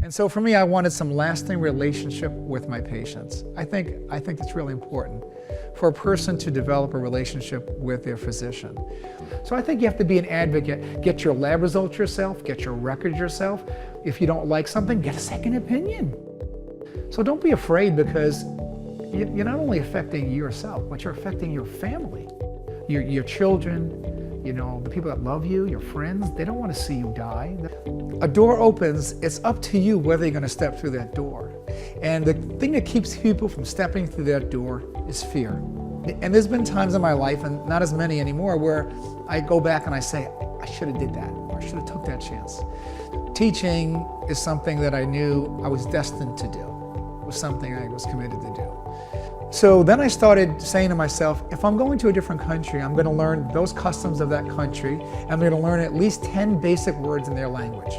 And so for me, I wanted some lasting relationship with my patients. I think it's really important for a person to develop a relationship with their physician. So I think you have to be an advocate. Get your lab results yourself, get your records yourself. If you don't like something, get a second opinion. So don't be afraid, because you're not only affecting yourself, but you're affecting your family, your children, you know, the people that love you, your friends. They don't want to see you die. A door opens, it's up to you whether you're going to step through that door. And the thing that keeps people from stepping through that door is fear. And there's been times in my life, and not as many anymore, where I go back and I say, I should have did that, or I should have took that chance. Teaching is something that I knew I was destined to do. It was something I was committed to do. So then I started saying to myself, if I'm going to a different country, I'm going to learn those customs of that country. I'm going to learn at least 10 basic words in their language.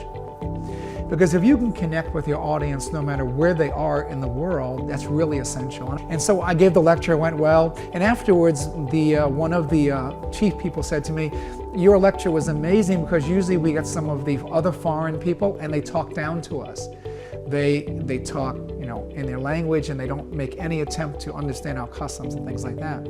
Because if you can connect with your audience no matter where they are in the world, that's really essential. And so I gave the lecture, it went well, and afterwards one of the chief people said to me, your lecture was amazing, because usually we get some of the other foreign people and they talk down to us. They talk, you know, in their language, and they don't make any attempt to understand our customs and things like that.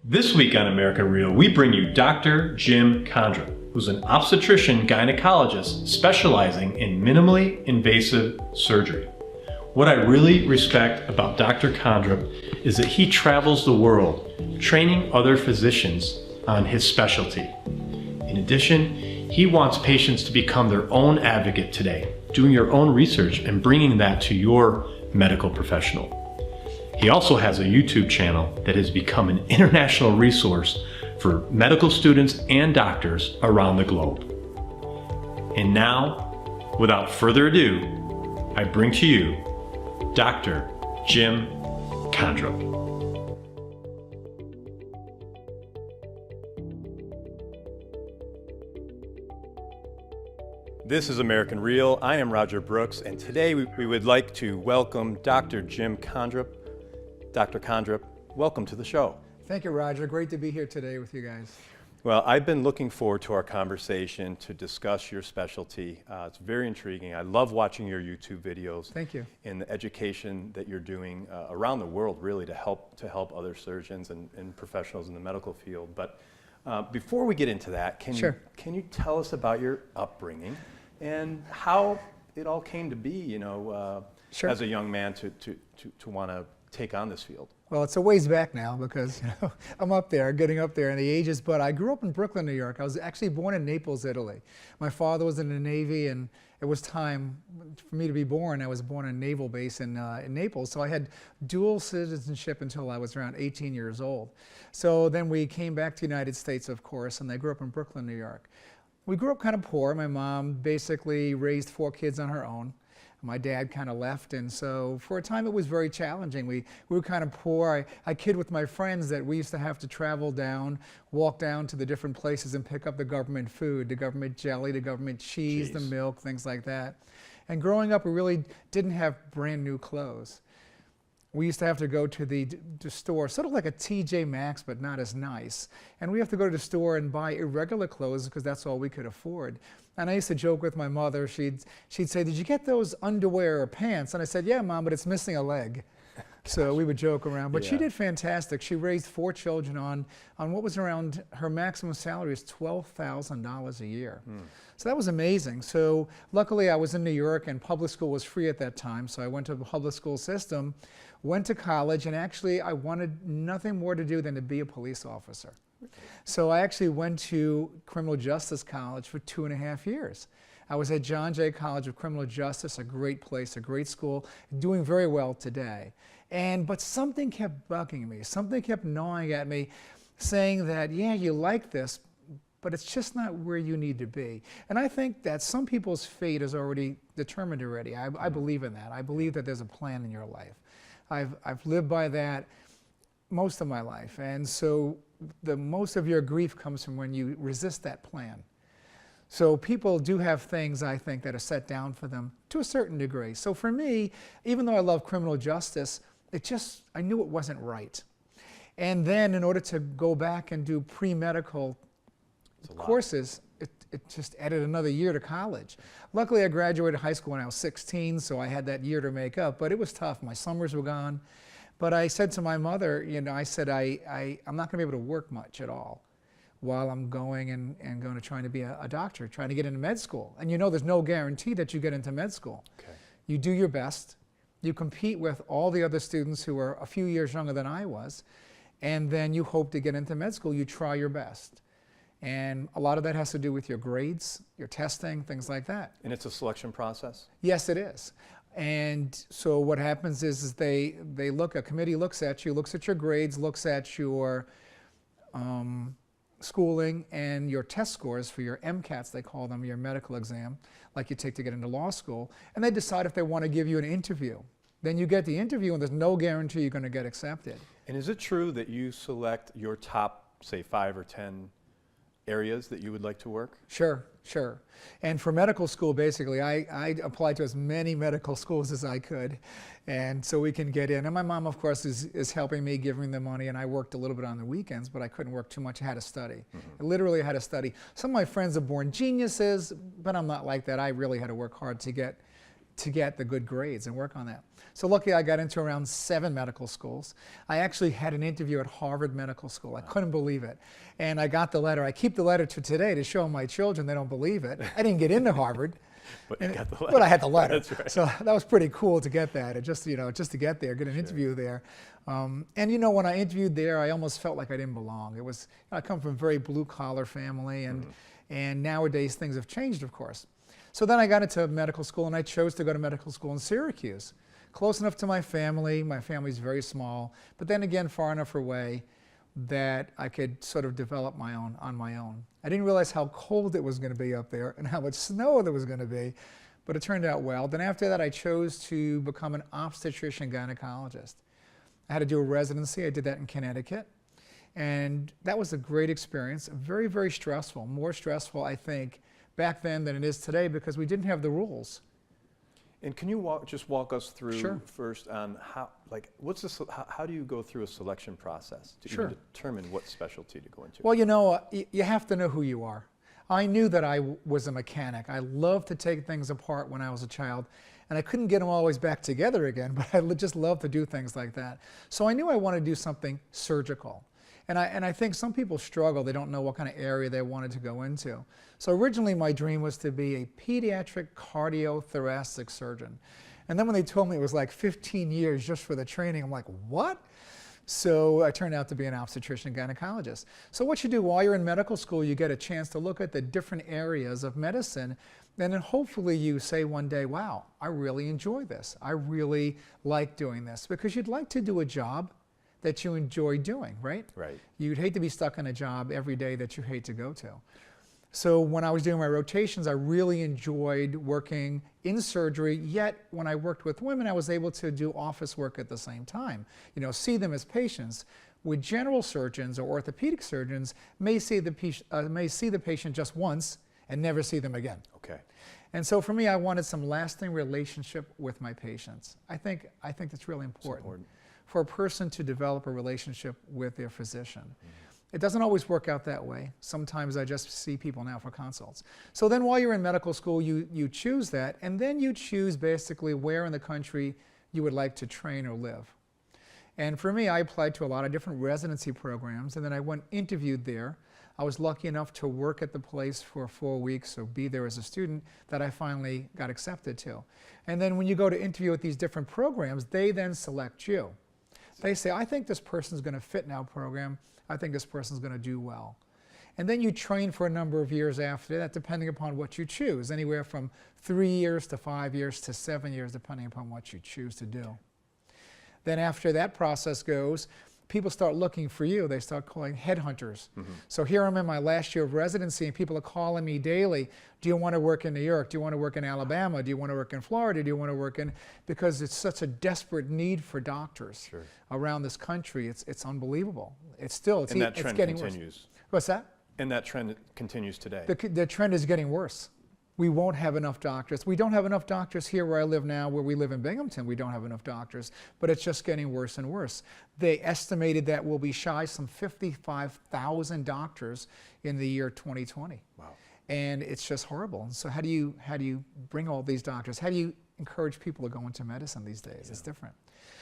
This week on American Real, we bring you Dr. Jim Kondrup, who's an obstetrician gynecologist specializing in minimally invasive surgery. What I really respect about Dr. Kondrup is that he travels the world training other physicians on his specialty. In addition, he wants patients to become their own advocate today, doing your own research and bringing that to your medical professional. He also has a YouTube channel that has become an international resource for medical students and doctors around the globe. And now, without further ado, I bring to you Dr. Jim Kondrup. This is American Real. I am Roger Brooks, and today we would like to welcome Dr. Jim Kondrup. Dr. Kondrup, welcome to the show. Thank you, Roger. Great to be here today with you guys. Well, I've been looking forward to our conversation to discuss your specialty. It's very intriguing. I love watching your YouTube videos. Thank you. And the education that you're doing around the world, really, to help other surgeons and professionals in the medical field. But before we get into that, can you tell us about your upbringing and how it all came to be, you know, as a young man to want to take on this field? Well, it's a ways back now, because I'm getting up there in the ages, but I grew up in Brooklyn, New York. I was actually born in Naples, Italy. My father was in the Navy, and it was time for me to be born. I was born on a naval base in Naples, so I had dual citizenship until I was around 18 years old. So then we came back to the United States, of course, and I grew up in Brooklyn, New York. We grew up kind of poor. My mom basically raised 4 kids on her own. My dad kind of left, and so for a time it was very challenging. We were kind of poor. I kid with my friends that we used to have to travel down, walk down to the different places and pick up the government food, the government jelly, the government cheese, the milk, things like that. And growing up, we really didn't have brand new clothes. We used to have to go to the store, sort of like a TJ Maxx, but not as nice. And we have to go to the store and buy irregular clothes because that's all we could afford. And I used to joke with my mother. She'd say, "Did you get those underwear or pants?" And I said, "Yeah, Mom, but it's missing a leg." So we would joke around. But she did fantastic. She raised 4 children on what was around, her maximum salary is $12,000 a year. So that was amazing. So luckily I was in New York and public school was free at that time. So I went to the public school system, went to college, and actually I wanted nothing more to do than to be a police officer. So I actually went to criminal justice college for 2.5 years. I was at John Jay College of Criminal Justice, a great place, a great school, doing very well today. But something kept bugging me. Something kept gnawing at me, saying that, yeah, you like this, but it's just not where you need to be. And I think that some people's fate is already determined already. I believe in that. I believe that there's a plan in your life. I've lived by that most of my life. And so the most of your grief comes from when you resist that plan. So people do have things, I think, that are set down for them to a certain degree. So for me, even though I love criminal justice, I knew it wasn't right. And then in order to go back and do pre-medical courses, it just added another year to college. Luckily, I graduated high school when I was 16, so I had that year to make up, but it was tough. My summers were gone. But I said to my mother, I said, I'm not going to be able to work much at all while I'm going and going to trying to be a doctor, trying to get into med school. And there's no guarantee that you get into med school. Okay. You do your best. You compete with all the other students who are a few years younger than I was, and then you hope to get into med school. You try your best. And a lot of that has to do with your grades, your testing, things like that. And it's a selection process? Yes, it is. And so what happens is a committee looks at you, looks at your grades, looks at your schooling and your test scores for your MCATs, they call them, your medical exam, like you take to get into law school, and they decide if they want to give you an interview. Then you get the interview and there's no guarantee you're going to get accepted. And is it true that you select your top, say, 5 or 10 areas that you would like to work? Sure. And for medical school, basically, I applied to as many medical schools as I could, and so we can get in. And my mom, of course, is helping me, giving the money, and I worked a little bit on the weekends, but I couldn't work too much. I had to study. I literally had to study. Some of my friends are born geniuses, but I'm not like that. I really had to work hard to get the good grades and work on that. So luckily I got into around 7 medical schools. I actually had an interview at Harvard Medical School. I couldn't believe it. And I got the letter. I keep the letter to today to show my children. They don't believe it. I didn't get into Harvard. But you got the letter. But I had the letter. That's right. So that was pretty cool to get that. Just to get there, get an interview there. And when I interviewed there, I almost felt like I didn't belong. It was, I come from a very blue collar family, and nowadays things have changed, of course. So then I got into medical school, and I chose to go to medical school in Syracuse. Close enough to my family. My family's very small, but then again, far enough away that I could sort of develop on my own. I didn't realize how cold it was going to be up there and how much snow there was going to be, but it turned out well. Then after that, I chose to become an obstetrician gynecologist. I had to do a residency. I did that in Connecticut, and that was a great experience. Very, very stressful. More stressful, I think, back then than it is today, because we didn't have the rules. And can you just walk us through first on how do you go through a selection process to even determine what specialty to go into? Well, you have to know who you are. I knew that I was a mechanic. I loved to take things apart when I was a child, and I couldn't get them always back together again, but I just loved to do things like that. So I knew I wanted to do something surgical. And I think some people struggle. They don't know what kind of area they wanted to go into. So originally my dream was to be a pediatric cardiothoracic surgeon. And then when they told me it was like 15 years just for the training, I'm like, what? So I turned out to be an obstetrician gynecologist. So what you do while you're in medical school, you get a chance to look at the different areas of medicine, and then hopefully you say one day, wow, I really enjoy this. I really like doing this, because you'd like to do a job that you enjoy doing, right? Right. You'd hate to be stuck in a job every day that you hate to go to. So when I was doing my rotations, I really enjoyed working in surgery, yet when I worked with women, I was able to do office work at the same time, see them as patients. With general surgeons or orthopedic surgeons, may see the patient just once and never see them again. Okay. And so for me, I wanted some lasting relationship with my patients. I think that's really important for a person to develop a relationship with their physician. It doesn't always work out that way. Sometimes I just see people now for consults. So then while you're in medical school, you choose that, and then you choose basically where in the country you would like to train or live. And for me, I applied to a lot of different residency programs, and then I went interviewed there. I was lucky enough to work at the place for 4 weeks or be there as a student that I finally got accepted to. And then when you go to interview at these different programs, they then select you. They say, I think this person's going to fit in our program. I think this person's going to do well. And then you train for a number of years after that, depending upon what you choose, anywhere from 3 years to 5 years to 7 years, depending upon what you choose to do. Then after that process goes, people start looking for you. They start calling headhunters. So here I'm in my last year of residency, and people are calling me daily. Do you want to work in New York? Do you want to work in Alabama? Do you want to work in Florida? Do you want to work in, because it's such a desperate need for doctors around this country. It's unbelievable. It's and that trend getting continues. worse. What's that? And that trend continues today. The trend is getting worse. We won't have enough doctors. We don't have enough doctors here where I live now, where we live in Binghamton. We don't have enough doctors, but it's just getting worse and worse. They estimated that we'll be shy some 55,000 doctors in the year 2020. Wow. And it's just horrible. And so how do you bring all these doctors? How do you encourage people to go into medicine these days? It's different.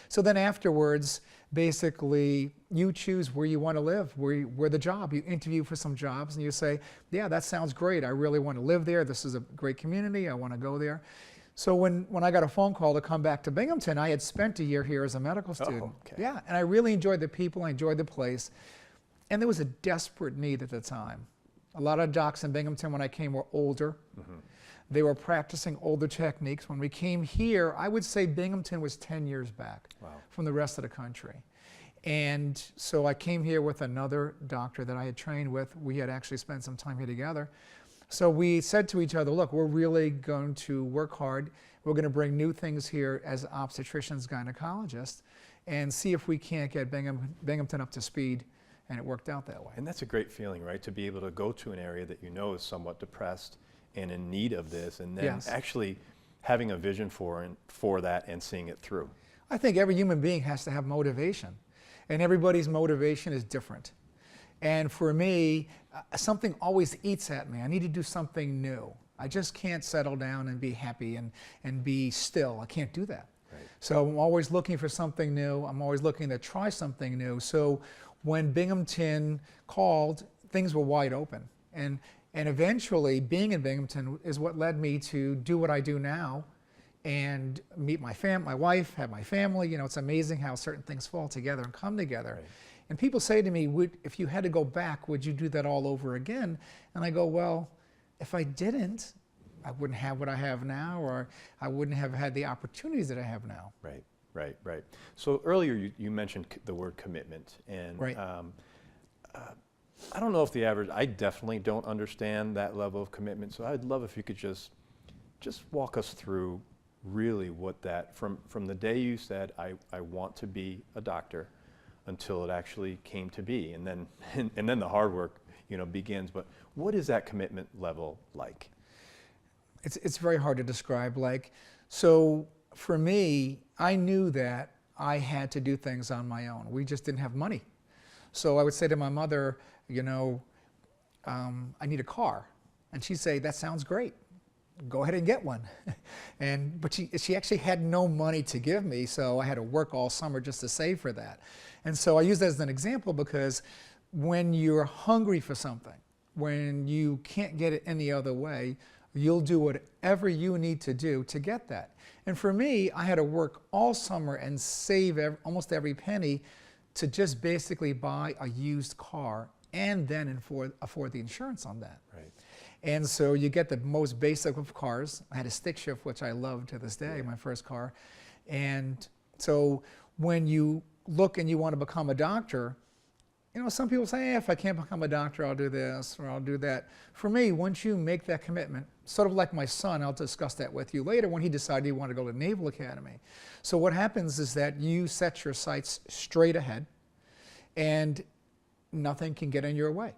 So then afterwards, basically, you choose where you want to live, where the job. You interview for some jobs, and you say, yeah, that sounds great. I really want to live there. This is a great community. I want to go there. So when I got a phone call to come back to Binghamton, I had spent a year here as a medical student. Oh, okay. Yeah, and I really enjoyed the people. I enjoyed the place. And there was a desperate need at the time. A lot of docs in Binghamton when I came were older. They were practicing older techniques. When we came here, I would say Binghamton was 10 years back from the rest of the country. And so I came here with another doctor that I had trained with. We had actually spent some time here together. So we said to each other, look, we're really going to work hard. We're going to bring new things here as obstetricians, gynecologists, and see if we can't get Binghamton up to speed. And it worked out that way. And that's a great feeling, right? To be able to go to an area that you know is somewhat depressed and in need of this, and then actually having a vision for that and seeing it through. I think every human being has to have motivation, and everybody's motivation is different. And for me, something always eats at me. I need to do something new. I just can't settle down and be happy and be still. I can't do that. Right. So I'm always looking for something new. I'm always looking to try something new. So when Binghamton called, things were wide open. And eventually, being in Binghamton is what led me to do what I do now and meet my wife, have my family. It's amazing how certain things fall together and come together. Right. And people say to me, if you had to go back, would you do that all over again? And I go, well, if I didn't, I wouldn't have what I have now, or I wouldn't have had the opportunities that I have now. Right. So earlier you mentioned the word commitment. And I don't know if I definitely don't understand that level of commitment, so I'd love if you could just walk us through really what that, from the day you said, I want to be a doctor, until it actually came to be, and then the hard work begins. But what is that commitment level like? It's very hard to describe. So for me, I knew that I had to do things on my own. We just didn't have money. So I would say to my mother, I need a car. And she'd say, that sounds great. Go ahead and get one. But she actually had no money to give me, so I had to work all summer just to save for that. And so I use that as an example because when you're hungry for something, when you can't get it any other way, you'll do whatever you need to do to get that. And for me, I had to work all summer and save almost every penny to just basically buy a used car and then afford the insurance on that. Right. And so you get the most basic of cars. I had a stick shift, which I love to this day, my first car. And so when you look and you want to become a doctor, some people say, hey, if I can't become a doctor, I'll do this or I'll do that. For me, once you make that commitment, sort of like my son, I'll discuss that with you later, when he decided he wanted to go to the Naval Academy. So what happens is that you set your sights straight ahead and nothing can get in your way.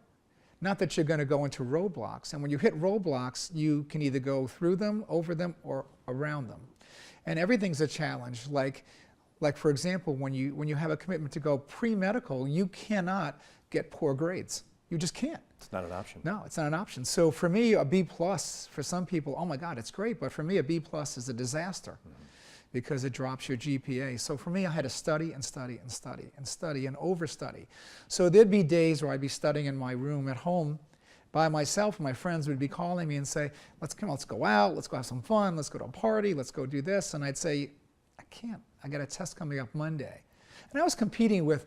Not that you're going to go into roadblocks. And when you hit roadblocks, you can either go through them, over them, or around them. And everything's a challenge. Like for example, when you have a commitment to go pre-medical, you cannot get poor grades. You just can't. It's not an option. No, it's not an option. So for me, a B+, for some people, oh my God, it's great. But for me, a B+ is a disaster because it drops your GPA. So for me, I had to study and study and study and study and overstudy. So there'd be days where I'd be studying in my room at home by myself, and my friends would be calling me and say, let's go out, let's go have some fun, let's go to a party, let's go do this. And I'd say, I can't. I got a test coming up Monday. And I was competing with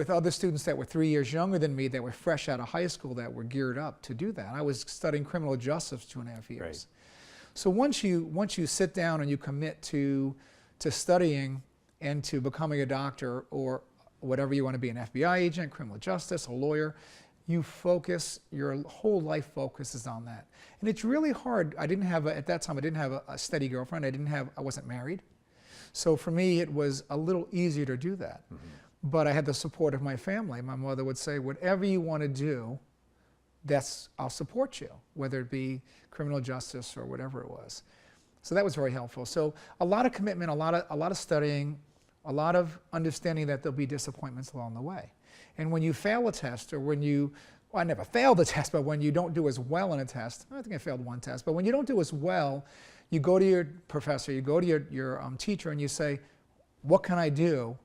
other students that were 3 years younger than me, that were fresh out of high school, that were geared up to do that. I was studying criminal justice 2.5 years. Right. So once you sit down and you commit to studying and to becoming a doctor or whatever you want to be, an FBI agent, criminal justice, a lawyer, you focus, your whole life focuses on that. And it's really hard. At that time, I didn't have a steady girlfriend. I wasn't married. So for me, it was a little easier to do that. But I had the support of my family. My mother would say, whatever you want to do, I'll support you, whether it be criminal justice or whatever it was. So that was very helpful. So a lot of commitment, a lot of studying, a lot of understanding that there'll be disappointments along the way. And when you fail a test, or well, I never failed a test, but when you don't do as well in a test, I think I failed one test, but when you don't do as well, you go to your professor, you go to your teacher, and you say, what can I do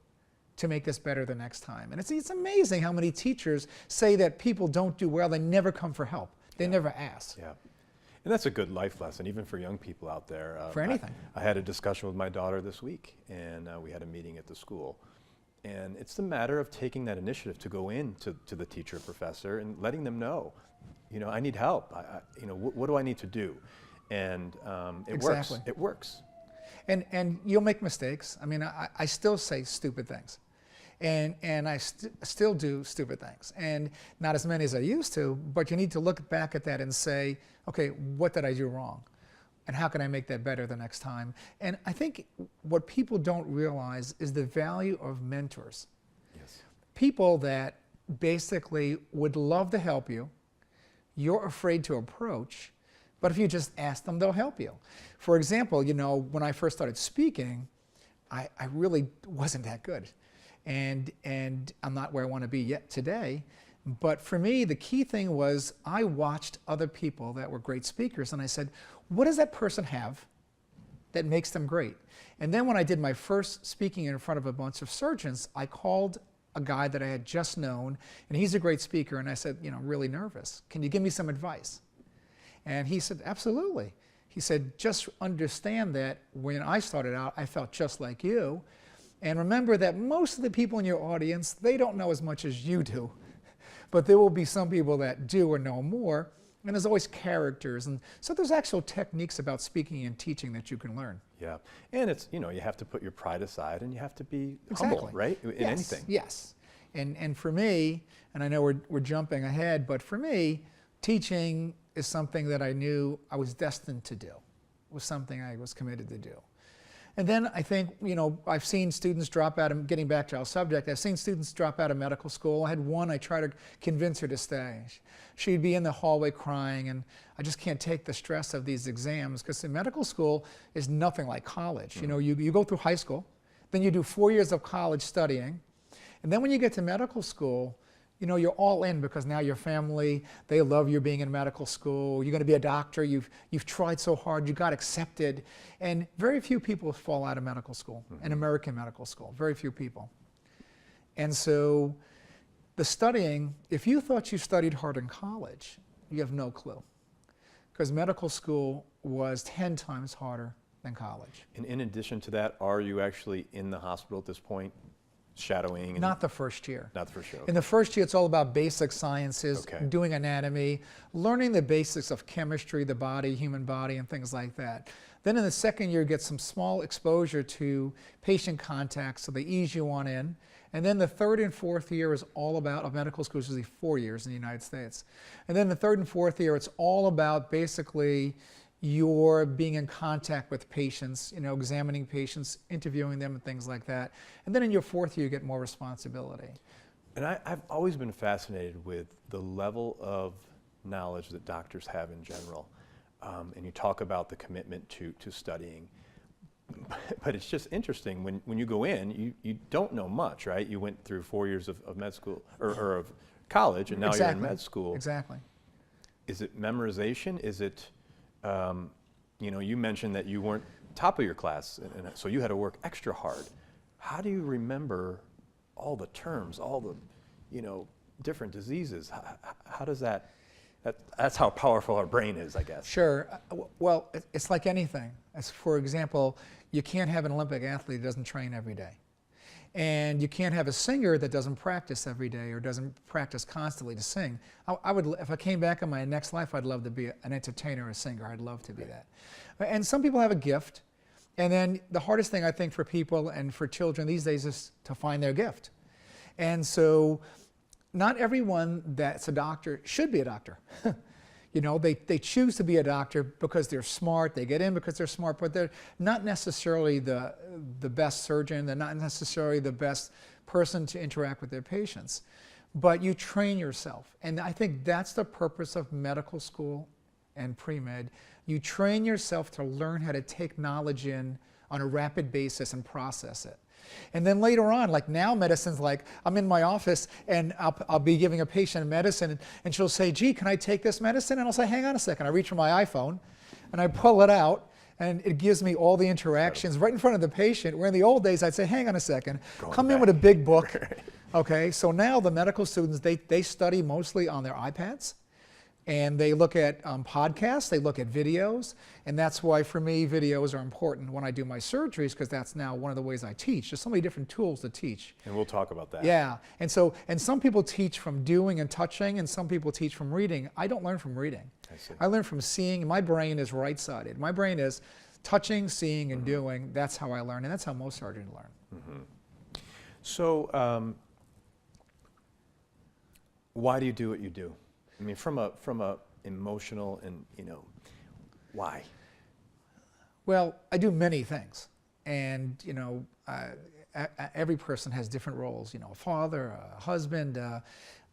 to make this better the next time? And it's amazing how many teachers say that people don't do well, they never come for help. They never ask. Yeah. And that's a good life lesson, even for young people out there. For anything. I had a discussion with my daughter this week, and we had a meeting at the school. And it's the matter of taking that initiative to go in to the teacher or professor and letting them know, I need help. What do I need to do? And it Exactly. works. It works. And you'll make mistakes. I mean, I still say stupid things. And I still do stupid things. And not as many as I used to, but you need to look back at that and say, okay, what did I do wrong? And how can I make that better the next time? And I think what people don't realize is the value of mentors. Yes. People that basically would love to help you, you're afraid to approach, but if you just ask them, they'll help you. For example, when I first started speaking, I really wasn't that good. And I'm not where I want to be yet today. But for me, the key thing was I watched other people that were great speakers, and I said, what does that person have that makes them great? And then when I did my first speaking in front of a bunch of surgeons, I called a guy that I had just known, and he's a great speaker, and I said, really nervous. Can you give me some advice? And he said, absolutely. He said, just understand that when I started out, I felt just like you. And remember that most of the people in your audience, they don't know as much as you do. But there will be some people that do or know more. And there's always characters. And so there's actual techniques about speaking and teaching that you can learn. Yeah. And it's, you have to put your pride aside, and you have to be Exactly. humble, right? In anything. Yes. And for me, and I know we're jumping ahead, but for me, teaching is something that I knew I was destined to do. It was something I was committed to do. And then I think, I've seen students drop out of, getting back to our subject, I've seen students drop out of medical school. I had one, I tried to convince her to stay. She'd be in the hallway crying, and I just can't take the stress of these exams, because in medical school is nothing like college. Mm-hmm. You go through high school, then you do 4 years of college studying, and then when you get to medical school, you're all in, because now your family, they love you being in medical school. You're going to be a doctor. You've tried so hard. You got accepted. And very few people fall out of medical school, an American medical school. Very few people. And so the studying, if you thought you studied hard in college, you have no clue. Because medical school was 10 times harder than college. And in addition to that, are you actually in the hospital at this point? Shadowing? And Not the first year. Not the first year. In the first year, it's all about basic sciences, Okay. doing anatomy, learning the basics of chemistry, the body, human body, and things like that. Then in the second year, you get some small exposure to patient contact, so they ease you on in. And then the third and fourth year is all about, of medical school, is usually 4 years in the United States. And then the third and fourth year, it's all about basically you're being in contact with patients, you know, examining patients, interviewing them and things like that. And then in your fourth year, you get more responsibility. And I've always been fascinated with the level of knowledge that doctors have in general. And you talk about the commitment to studying. But it's just interesting, when you go in, you don't know much, right? You went through 4 years of med school, or of college, and now you're in med school. Exactly. Is it memorization? Is it, you know, you mentioned that you weren't top of your class, and so you had to work extra hard. How do you remember all the terms, all the, you know, different diseases? How does that, that's how powerful our brain is, I guess. Sure. Well, it's like anything. As for example, you can't have an Olympic athlete that doesn't train every day. And you can't have a singer that doesn't practice every day or doesn't practice constantly to sing. I would, if I came back in my next life, I'd love to be an entertainer or a singer. I'd love to be that. And some people have a gift. And then the hardest thing I think for people and for children these days is to find their gift. And so not everyone that's a doctor should be a doctor. You know, they choose to be a doctor because they're smart, they get in because they're smart, but they're not necessarily the best surgeon, they're not necessarily the best person to interact with their patients. But you train yourself, and I think that's the purpose of medical school and pre-med. You train yourself to learn how to take knowledge in on a rapid basis and process it. And then later on, like now medicine's like, I'm in my office and I'll be giving a patient medicine and she'll say, gee, can I take this medicine? And I'll say, hang on a second. I reach for my iPhone and I pull it out and it gives me all the interactions right in front of the patient. Where in the old days, I'd say, hang on a second, come in with a big book. Okay, so now the medical students, they study mostly on their iPads. And they look at podcasts, they look at videos, and that's why for me videos are important when I do my surgeries, because that's now one of the ways I teach. There's so many different tools to teach. And we'll talk about that. Yeah, and some people teach from doing and touching, and some people teach from reading. I don't learn from reading. I see. I learn from seeing. My brain is right-sided. My brain is touching, seeing, and doing. That's how I learn, and that's how most surgeons learn. So why do you do what you do? I mean, from a emotional and, you know, why? Well, I do many things, and you know, every person has different roles. You know, a father, a husband,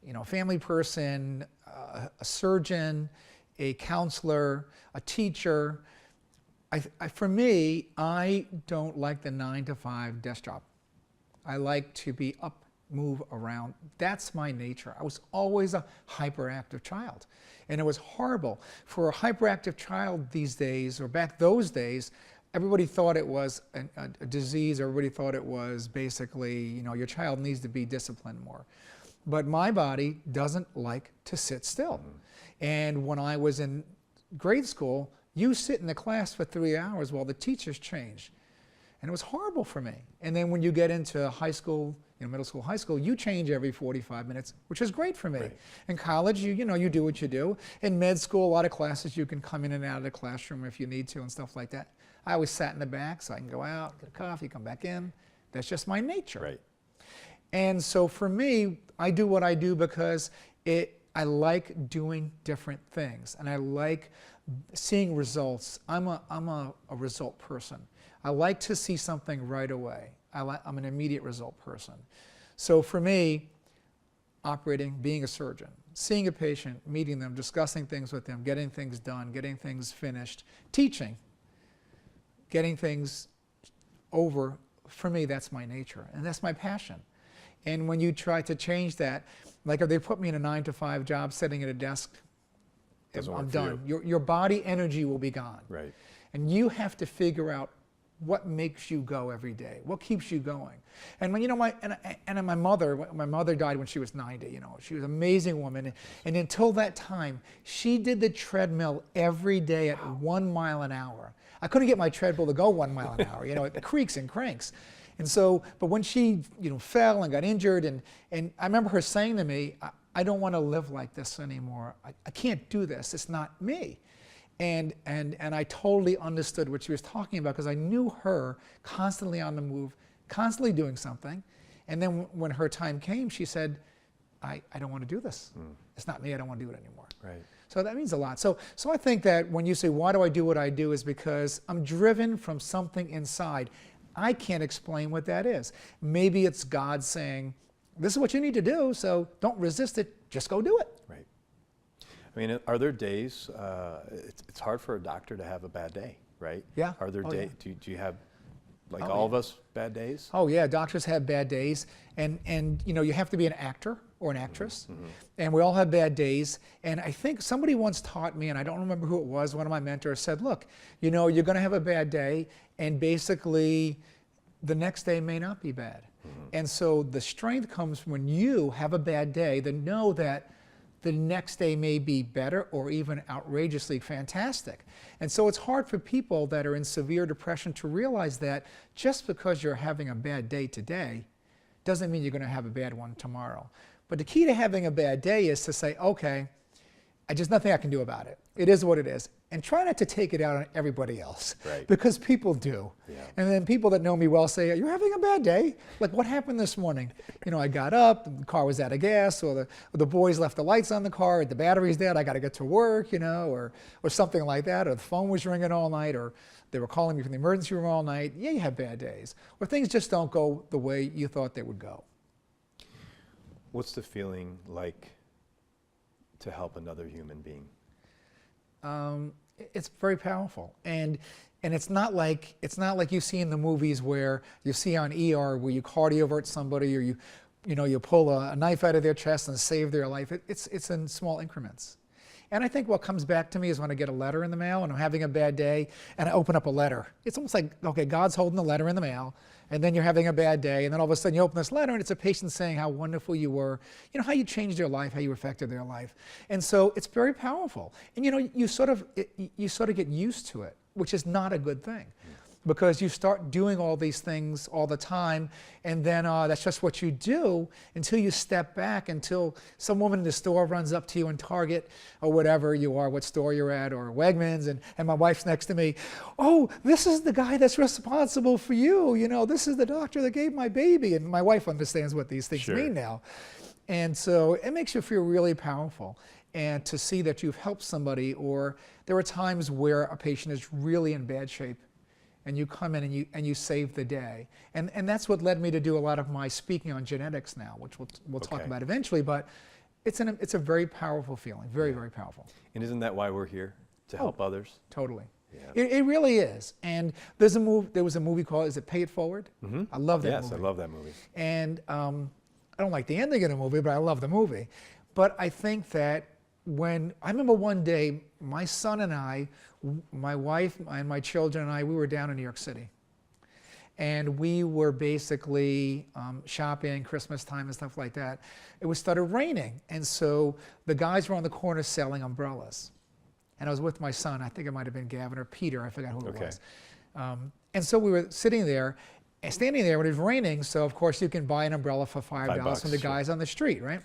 you know, a family person, a surgeon, a counselor, a teacher. For me, I don't like the 9-to-5 desk job. I like to be up, move around. That's my nature. I was always a hyperactive child. And it was horrible. For a hyperactive child these days, or back those days, everybody thought it was a disease. Everybody thought it was basically, you know, your child needs to be disciplined more. But my body doesn't like to sit still. And when I was in grade school, you sit in the class for 3 hours while the teachers change. And it was horrible for me. And then when you get into high school, you know, middle school, high school, you change every 45 minutes, which is great for me. Right. In college, you know, you do what you do. In med school, a lot of classes, you can come in and out of the classroom if you need to and stuff like that. I always sat in the back so I can go out, get a coffee, come back in. That's just my nature. Right. And so for me, I do what I do because I like doing different things, and I like seeing results. I'm a result person. I like to see something right away. I'm an immediate result person. So for me, operating, being a surgeon, seeing a patient, meeting them, discussing things with them, getting things done, getting things finished, teaching, getting things over, for me, that's my nature, and that's my passion. And when you try to change that, like if they put me in a 9-to-5 job sitting at a desk, I'm done. Your body energy will be gone. Right. And you have to figure out what makes you go every day, what keeps you going. And when, you know, my mother died when she was 90, you know, she was an amazing woman. And until that time, she did the treadmill every day at 1 mile an hour. I couldn't get my treadmill to go 1 mile an hour, you know, it creaks and cranks. And so, but when she, you know, fell and got injured, and I remember her saying to me, I don't want to live like this anymore. I can't do this. It's not me. And I totally understood what she was talking about, because I knew her constantly on the move, constantly doing something. And then when her time came, she said, I don't want to do this. It's not me, I don't want to do it anymore. Right. So that means a lot. So I think that when you say, why do I do what I do, is because I'm driven from something inside. I can't explain what that is. Maybe it's God saying, this is what you need to do, so don't resist it, just go do it. Right. I mean, are there days, it's hard for a doctor to have a bad day, right? Yeah. Are there Oh, days, yeah. do you have, like Oh, all yeah. of us, bad days? Oh yeah, doctors have bad days, and you know, you have to be an actor or an actress, and we all have bad days. And I think somebody once taught me, and I don't remember who it was, one of my mentors said, look, you know, you're going to have a bad day, and basically the next day may not be bad. And so the strength comes from when you have a bad day, then know that the next day may be better or even outrageously fantastic. And so it's hard for people that are in severe depression to realize that just because you're having a bad day today doesn't mean you're going to have a bad one tomorrow. But the key to having a bad day is to say, okay, there's nothing I can do about it. It is what it is. And try not to take it out on everybody else. Right. Because people do. Yeah. And then people that know me well say, you're having a bad day? Like, what happened this morning? You know, I got up, the car was out of gas, or the boys left the lights on the car, the battery's dead, I got to get to work, you know, or something like that, or the phone was ringing all night, or they were calling me from the emergency room all night. Yeah, you have bad days. Or things just don't go the way you thought they would go. What's the feeling like to help another human being? It's very powerful, and it's not like you see in the movies where you see on ER where you cardiovert somebody, or you pull a knife out of their chest and save their life. It's in small increments. And I think what comes back to me is when I get a letter in the mail and I'm having a bad day and I open up a letter. It's almost like, okay, God's holding the letter in the mail, and then you're having a bad day, and then all of a sudden you open this letter and it's a patient saying how wonderful you were, you know, how you changed their life, how you affected their life. And so it's very powerful. And you know, you sort of get used to it, which is not a good thing. Because you start doing all these things all the time, and then that's just what you do until you step back, until some woman in the store runs up to you in Target or whatever you are, what store you're at, or Wegmans, and my wife's next to me. Oh, this is the guy that's responsible for you. You know, this is the doctor that gave my baby. And my wife understands what these things Sure. mean now. And so it makes you feel really powerful. And to see that you've helped somebody, or there are times where a patient is really in bad shape, and you come in and you save the day. And that's what led me to do a lot of my speaking on genetics now, which we'll talk Okay. about eventually, but it's a very powerful feeling, very, very powerful. And isn't that why we're here? To help others? Totally. Yeah. It really is. And there was a movie called, is it Pay It Forward? I love that movie. Yes, I love that movie. And I don't like the ending of the movie, but I love the movie. But I think that I remember one day, my son and I, my wife and my children and I, we were down in New York City. And we were basically shopping, Christmas time and stuff like that. It started raining. And so the guys were on the corner selling umbrellas. And I was with my son, I think it might have been Gavin or Peter, I forgot who it Okay. was. And so we were sitting there, and standing there when it was raining, so of course you can buy an umbrella for $5 from the sure. guys on the street, right?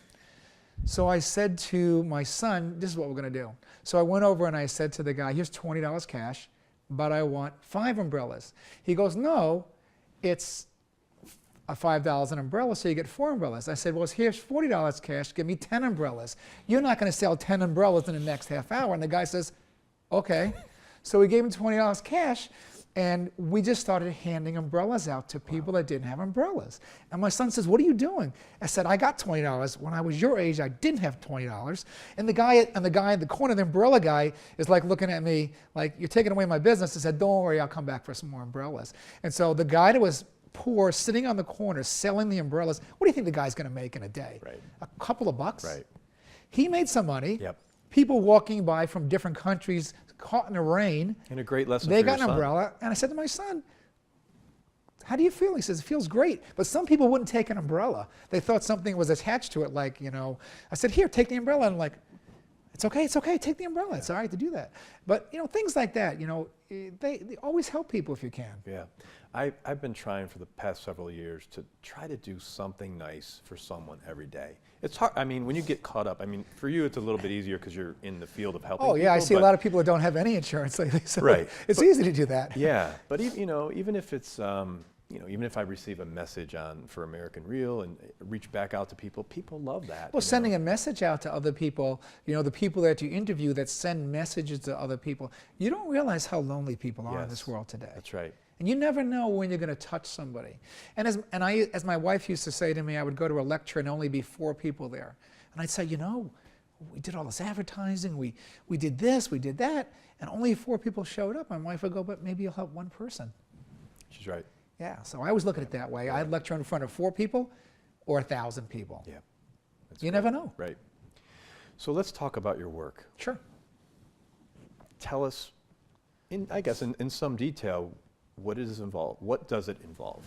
So I said to my son, this is what we're gonna do. So I went over and I said to the guy, here's $20 cash, but I want 5 umbrellas. He goes, no, it's a $5 an umbrella, so you get 4 umbrellas. I said, well, here's $40 cash, give me 10 umbrellas. You're not gonna sell 10 umbrellas in the next half hour. And the guy says, okay. So we gave him $20 cash, and we just started handing umbrellas out to people that didn't have umbrellas. And my son says, what are you doing? I said, I got $20. When I was your age, I didn't have $20. And the guy in the corner, the umbrella guy, is like looking at me like, you're taking away my business. I said, don't worry, I'll come back for some more umbrellas. And so the guy that was poor, sitting on the corner, selling the umbrellas, what do you think the guy's gonna make in a day? Right. A couple of bucks? Right. He made some money. Yep. People walking by from different countries, caught in the rain, And a great lesson they for got your an son. umbrella, and I said to my son, how do you feel? He says, it feels great. But some people wouldn't take an umbrella. They thought something was attached to it, like, you know, I said, here, take the umbrella. And I'm like, it's okay, take the umbrella. It's all right to do that. But, you know, things like that, you know, they always help people if you can. Yeah. I've been trying for the past several years to try to do something nice for someone every day. It's hard. I mean, when you get caught up, I mean, for you, it's a little bit easier because you're in the field of helping Oh, yeah, I people, see a but- lot of people that don't have any insurance lately, so Right. it's easy to do that. Yeah, but you know, even if it's even if I receive a message for American Real and reach back out to people, people love that. Well, sending a message out to other people, the people that you interview that send messages to other people, you don't realize how lonely people are in this world today. That's right. And you never know when you're going to touch somebody. And as my wife used to say to me, I would go to a lecture and only be 4 people there. And I'd say, we did all this advertising, we did this, we did that, and only 4 people showed up. My wife would go, but maybe you'll help 1 person. She's right. Yeah, so I always look at it that way. Yeah. I'd lecture in front of 4 people or 1,000 people. Yeah. You never know. Right. So let's talk about your work. Sure. Tell us, in some detail, what does it involve?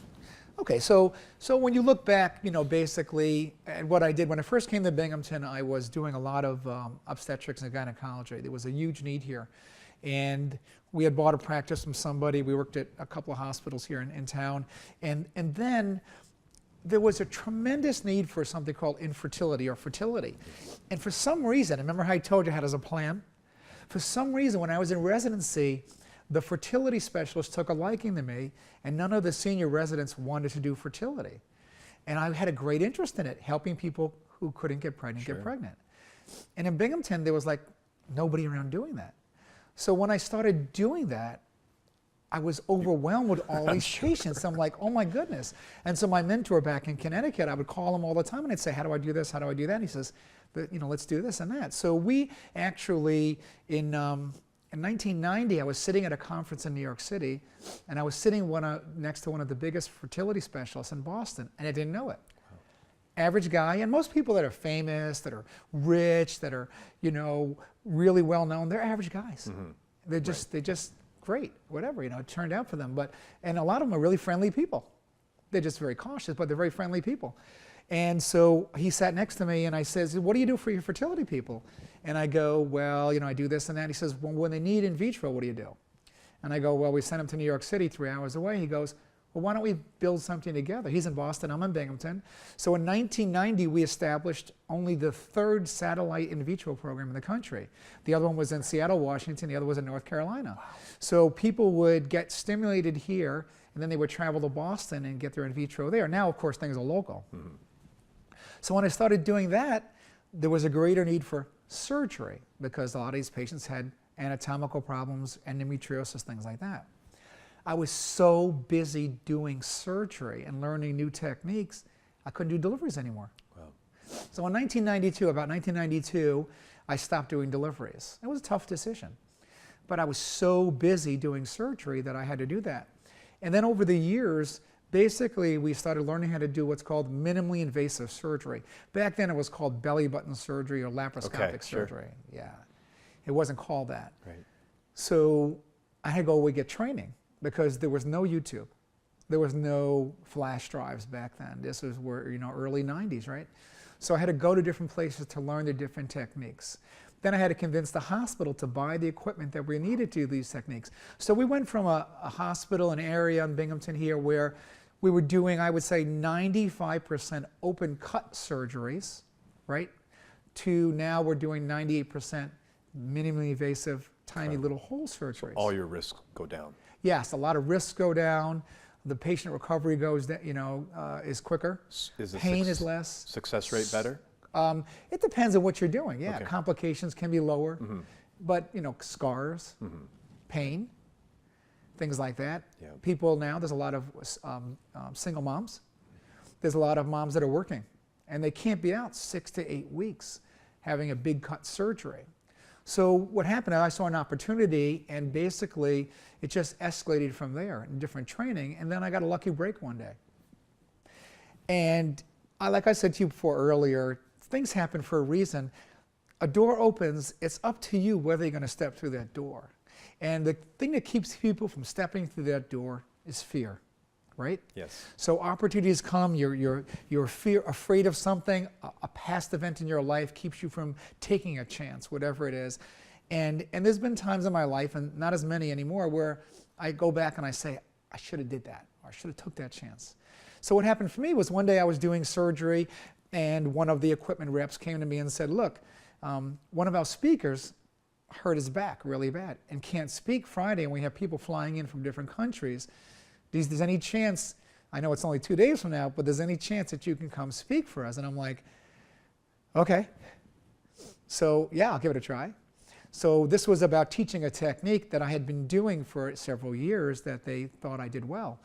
Okay, so when you look back, basically at what I did when I first came to Binghamton, I was doing a lot of obstetrics and gynecology. There was a huge need here. And we had bought a practice from somebody. We worked at a couple of hospitals here in town. And then there was a tremendous need for something called infertility or fertility. And for some reason, remember how I told you how there's a plan? For some reason, when I was in residency, the fertility specialist took a liking to me, and none of the senior residents wanted to do fertility. And I had a great interest in it, helping people who couldn't get pregnant get pregnant. And in Binghamton, there was like nobody around doing that. So when I started doing that, I was overwhelmed with all these patients. I'm like, oh my goodness. And so my mentor back in Connecticut, I would call him all the time and I'd say, how do I do this? How do I do that? And he says, let's do this and that. So we actually, in 1990, I was sitting at a conference in New York City, and I was sitting next to one of the biggest fertility specialists in Boston, and I didn't know it. Wow. Average guy, and most people that are famous, that are rich, that are, really well known, they're average guys. Mm-hmm. They're just great, whatever, it turned out for them. And a lot of them are really friendly people. They're just very cautious, but they're very friendly people. And so he sat next to me and I says, what do you do for your fertility people? And I go, well, I do this and that. He says, well, when they need in vitro, what do you do? And I go, well, we send them to New York City 3 hours away. He goes, well, why don't we build something together? He's in Boston, I'm in Binghamton. So in 1990, we established only the 3rd satellite in vitro program in the country. The other one was in Seattle, Washington. The other was in North Carolina. Wow. So people would get stimulated here, and then they would travel to Boston and get their in vitro there. Now, of course, things are local. Mm-hmm. So when I started doing that, there was a greater need for surgery because a lot of these patients had anatomical problems, endometriosis, things like that. I was so busy doing surgery and learning new techniques, I couldn't do deliveries anymore. Wow. So in about 1992, I stopped doing deliveries. It was a tough decision, but I was so busy doing surgery that I had to do that. And then over the years, basically, we started learning how to do what's called minimally invasive surgery. Back then, it was called belly button surgery or laparoscopic surgery. Yeah, it wasn't called that. Right. So I had to go away get training because there was no YouTube. There was no flash drives back then. This was early 90s, right? So I had to go to different places to learn the different techniques. Then I had to convince the hospital to buy the equipment that we needed to do these techniques. So we went from a hospital, an area in Binghamton here where we were doing, I would say, 95% open cut surgeries, right? To now we're doing 98% minimally invasive, tiny little hole surgeries. So all your risks go down. Yes, a lot of risks go down. The patient recovery goes, is quicker. Pain is less. Success rate better? It depends on what you're doing. Yeah, okay. Complications can be lower, but scars, pain, things like that. Yeah. People now, there's a lot of single moms. There's a lot of moms that are working, and they can't be out 6 to 8 weeks having a big cut surgery. So what happened, I saw an opportunity, and basically it just escalated from there in different training, and then I got a lucky break one day. And like I said to you before earlier, things happen for a reason. A door opens, it's up to you whether you're going to step through that door. And the thing that keeps people from stepping through that door is fear, right? Yes. So opportunities come, you're afraid of something, a past event in your life keeps you from taking a chance, whatever it is. And there's been times in my life, and not as many anymore, where I go back and I say, I should have did that, or I should have took that chance. So what happened for me was one day I was doing surgery, and one of the equipment reps came to me and said, look, one of our speakers hurt his back really bad and can't speak Friday, and we have people flying in from different countries. Is there any chance I know it's only 2 days from now, but there's any chance that you can come speak for us? And I'm like, okay. So yeah, I'll give it a try. So this was about teaching a technique that I had been doing for several years that they thought I did well.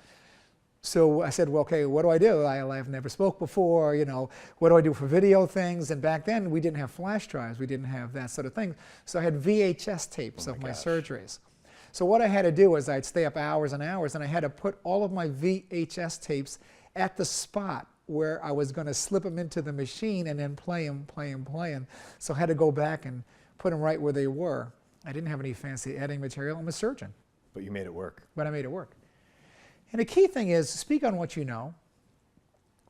So I said, well, okay, what do I do? I've never spoke before, you know, what do I do for video things? And back then we didn't have flash drives, we didn't have that sort of thing. So I had VHS tapes of my surgeries. So what I had to do was I'd stay up hours and hours, and I had to put all of my VHS tapes at the spot where I was going to slip them into the machine and then play them. So I had to go back and put them right where they were. I didn't have any fancy editing material. I'm a surgeon. But you made it work. But I made it work. And the key thing is speak on what you know,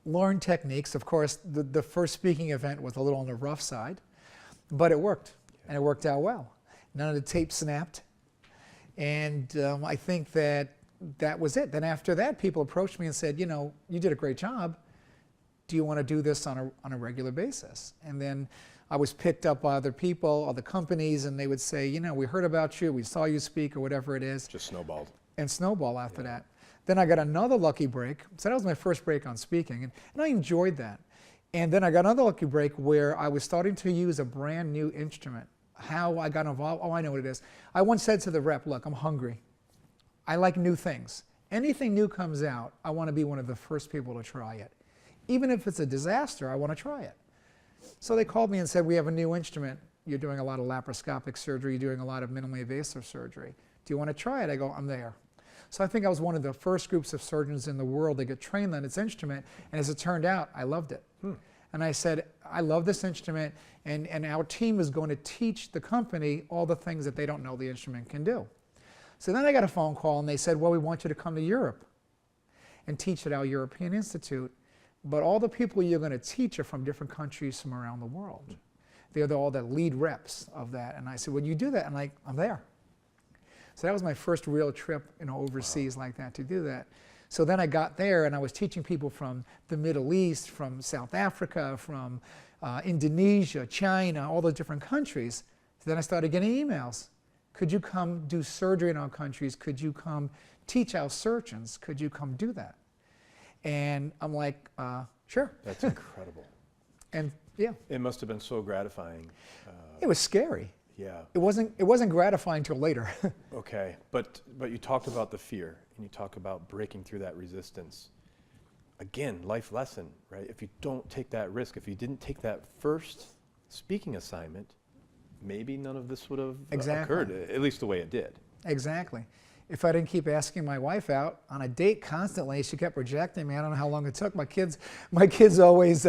learn techniques. Of course, the first speaking event was a little on the rough side, but it worked, and it worked out well. None of the tape snapped. And I think that was it. Then after that, people approached me and said, you know, you did a great job. Do you want to do this on a regular basis? And then I was picked up by other people, other companies, and they would say, you know, we heard about you, we saw you speak, or whatever it is. Just snowballed. And snowball after that. Then I got another lucky break. So that was my first break on speaking, and I enjoyed that. And then I got another lucky break where I was starting to use a brand new instrument. How I got involved, oh, I know what it is. I once said to the rep, look, I'm hungry. I like new things. Anything new comes out, I want to be one of the first people to try it. Even if it's a disaster, I want to try it. So they called me and said, we have a new instrument. You're doing a lot of laparoscopic surgery, you're doing a lot of minimally invasive surgery. Do you want to try it? I go, I'm there. So I think I was one of the first groups of surgeons in the world that get trained on its instrument, and as it turned out, I loved it. And I said, I love this instrument, and our team is going to teach the company all the things that they don't know the instrument can do. So then I got a phone call, and they said, well, we want you to come to Europe and teach at our European Institute, but all the people you're going to teach are from different countries from around the world. They're all the lead reps of that. And I said, well, you do that? And I'm there. So that was my first real trip, you know, overseas like that to do that. So then I got there and I was teaching people from the Middle East, from South Africa, from Indonesia, China, all those different countries. So then I started getting emails. Could you come do surgery in our countries? Could you come teach our surgeons? Could you come do that? And I'm like, sure. That's incredible. And yeah. It must have been so gratifying. It was scary. Yeah. It wasn't gratifying till later. Okay, but you talked about the fear, and you talk about breaking through that resistance. Again, life lesson, right? If you don't take that risk, if you didn't take that first speaking assignment, maybe none of this would have occurred, at least the way it did. Exactly. If I didn't keep asking my wife out on a date constantly, she kept rejecting me. I don't know how long it took. My kids always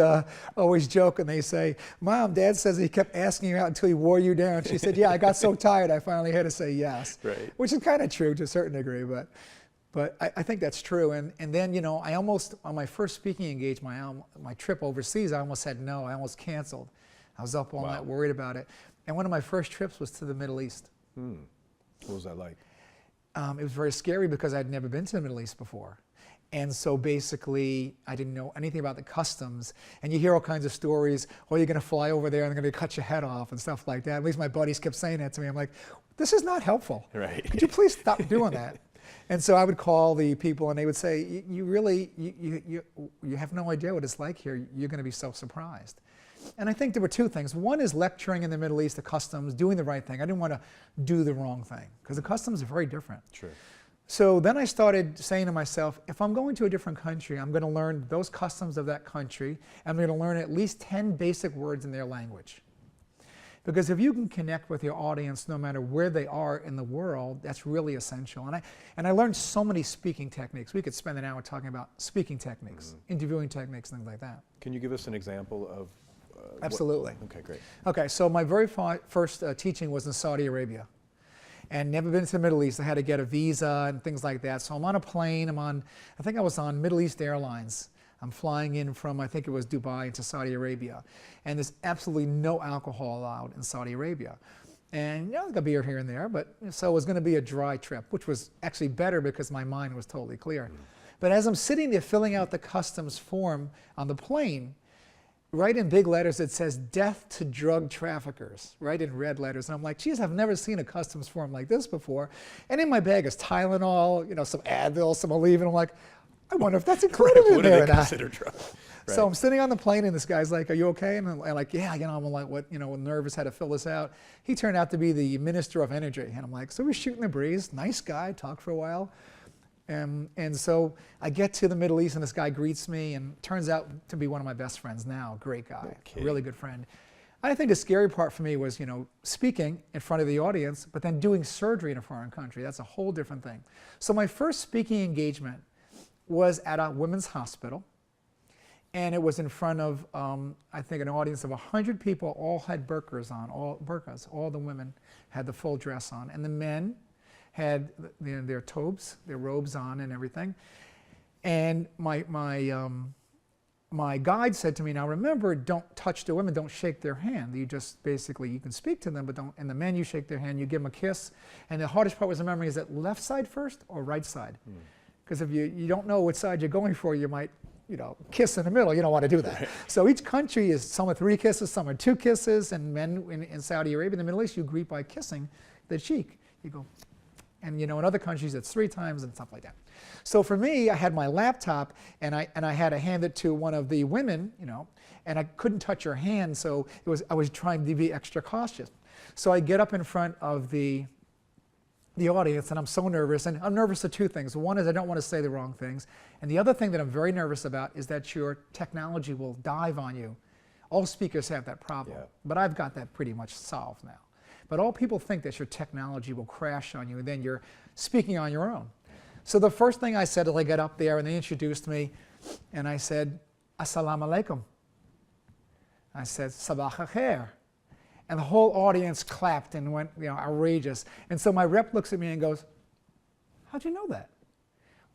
joke and they say, Mom, Dad says he kept asking you out until he wore you down. She said, yeah, I got so tired I finally had to say yes. Right. Which is kind of true to a certain degree, but I think that's true. And then, you know, I almost, on my first speaking engagement, my trip overseas, I almost said no. I almost canceled. I was up all night worried about it. And one of my first trips was to the Middle East. What was that like? It was very scary because I'd never been to the Middle East before. And so basically, I didn't know anything about the customs. And you hear all kinds of stories, oh, you're going to fly over there and they're going to cut your head off and stuff like that. At least my buddies kept saying that to me. I'm like, this is not helpful. Right. Could you please stop doing that? And so I would call the people and they would say, you have no idea what it's like here. You're going to be so surprised. And I think there were two things. One is lecturing in the Middle East, the customs, doing the right thing. I didn't want to do the wrong thing because the customs are very different. Sure. So then I started saying to myself, if I'm going to a different country, I'm going to learn those customs of that country. I'm going to learn at least 10 basic words in their language. Because if you can connect with your audience no matter where they are in the world, that's really essential. And I learned so many speaking techniques. We could spend an hour talking about speaking techniques, interviewing techniques, things like that. Can you give us an example of Absolutely. Okay, great. Okay, so my very first teaching was in Saudi Arabia. And never been to the Middle East. I had to get a visa and things like that. So I'm on a plane. I think I was on Middle East Airlines. I'm flying in from, I think it was Dubai into Saudi Arabia. And there's absolutely no alcohol allowed in Saudi Arabia. And you know, there's a beer here and there, but so it was going to be a dry trip, which was actually better because my mind was totally clear. But as I'm sitting there filling out the customs form on the plane, right in big letters it says death to drug traffickers, right in red letters. And I'm like, geez, I've never seen a customs form like this before. And in my bag is Tylenol, you know, some Advil, some Aleve, and I'm like, I wonder if that's included in What do there they or not. consider drug? Right. So I'm sitting on the plane, and this guy's like, "Are you okay?" And I'm like, "Yeah, I'm like, what, nervous, had to fill this out." He turned out to be the Minister of Energy, and I'm like, so we're shooting the breeze. Nice guy, talked for a while, and so I get to the Middle East, and this guy greets me, and turns out to be one of my best friends now. Great guy, a really good friend. I think the scary part for me was, speaking in front of the audience, but then doing surgery in a foreign country. That's a whole different thing. So my first speaking engagement was at a women's hospital. And it was in front of, I think, an audience of 100 people, all had burqas on, all the women had the full dress on. And the men had their tobes, their robes on and everything. And my guide said to me, now remember, don't touch the women, don't shake their hand. You just basically, you can speak to them, but don't, and the men, you shake their hand, you give them a kiss. And the hardest part was remembering, is it left side first or right side? Because if you don't know which side you're going for, you might, kiss in the middle. You don't want to do that. Right. So each country is, some are 3 kisses, some are 2 kisses, and men in Saudi Arabia, in the Middle East, you greet by kissing the cheek. You go, and in other countries it's 3 times and stuff like that. So for me, I had my laptop, and I had to hand it to one of the women, and I couldn't touch her hand, so I was trying to be extra cautious. So I get up in front of the audience, and I'm so nervous, and I'm nervous of 2 things. One is I don't want to say the wrong things, and the other thing that I'm very nervous about is that your technology will dive on you. All speakers have that problem, but I've got that pretty much solved now. But all people think that your technology will crash on you, and then you're speaking on your own. So the first thing I said as I got up there, and they introduced me, and I said, Assalamu alaikum. I said, Sabah khair. And the whole audience clapped and went, outrageous. And so my rep looks at me and goes, how'd you know that?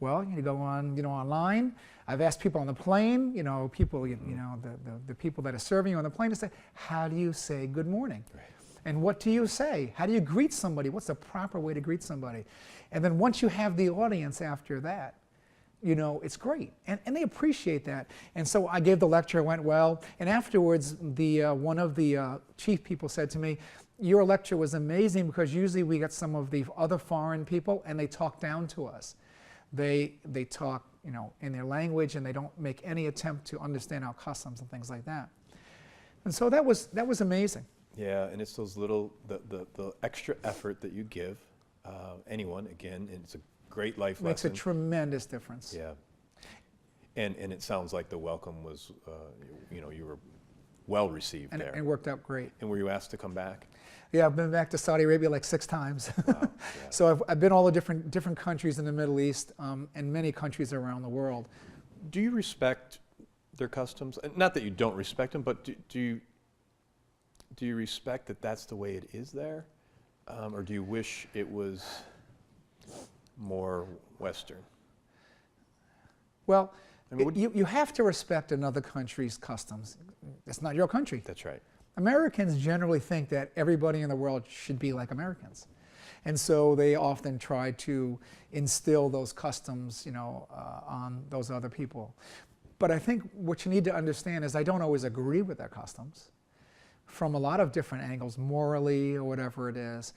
Well, you go on, online. I've asked people on the plane, people, the people that are serving you on the plane to say, how do you say good morning? Right. And what do you say? How do you greet somebody? What's the proper way to greet somebody? And then once you have the audience after that, it's great. And they appreciate that. And so I gave the lecture, it went well. And afterwards, one of the chief people said to me, your lecture was amazing, because usually we get some of the other foreign people and they talk down to us. They talk, in their language, and they don't make any attempt to understand our customs and things like that. And so that was amazing. Yeah, and it's those little, the extra effort that you give anyone, again, and it's a great life lesson. Makes a tremendous difference. Yeah. And it sounds like the welcome was, you were well received there. And worked out great. And were you asked to come back? Yeah, I've been back to Saudi Arabia like 6 times. Wow, yeah. So I've been all the different countries in the Middle East, and many countries around the world. Do you respect their customs? Not that you don't respect them, but do you respect that that's the way it is there? Or do you wish it was more Western? Well, I mean, you have to respect another country's customs. It's not your country. That's right. Americans generally think that everybody in the world should be like Americans. And so they often try to instill those customs, on those other people. But I think what you need to understand is I don't always agree with their customs from a lot of different angles, morally or whatever it is,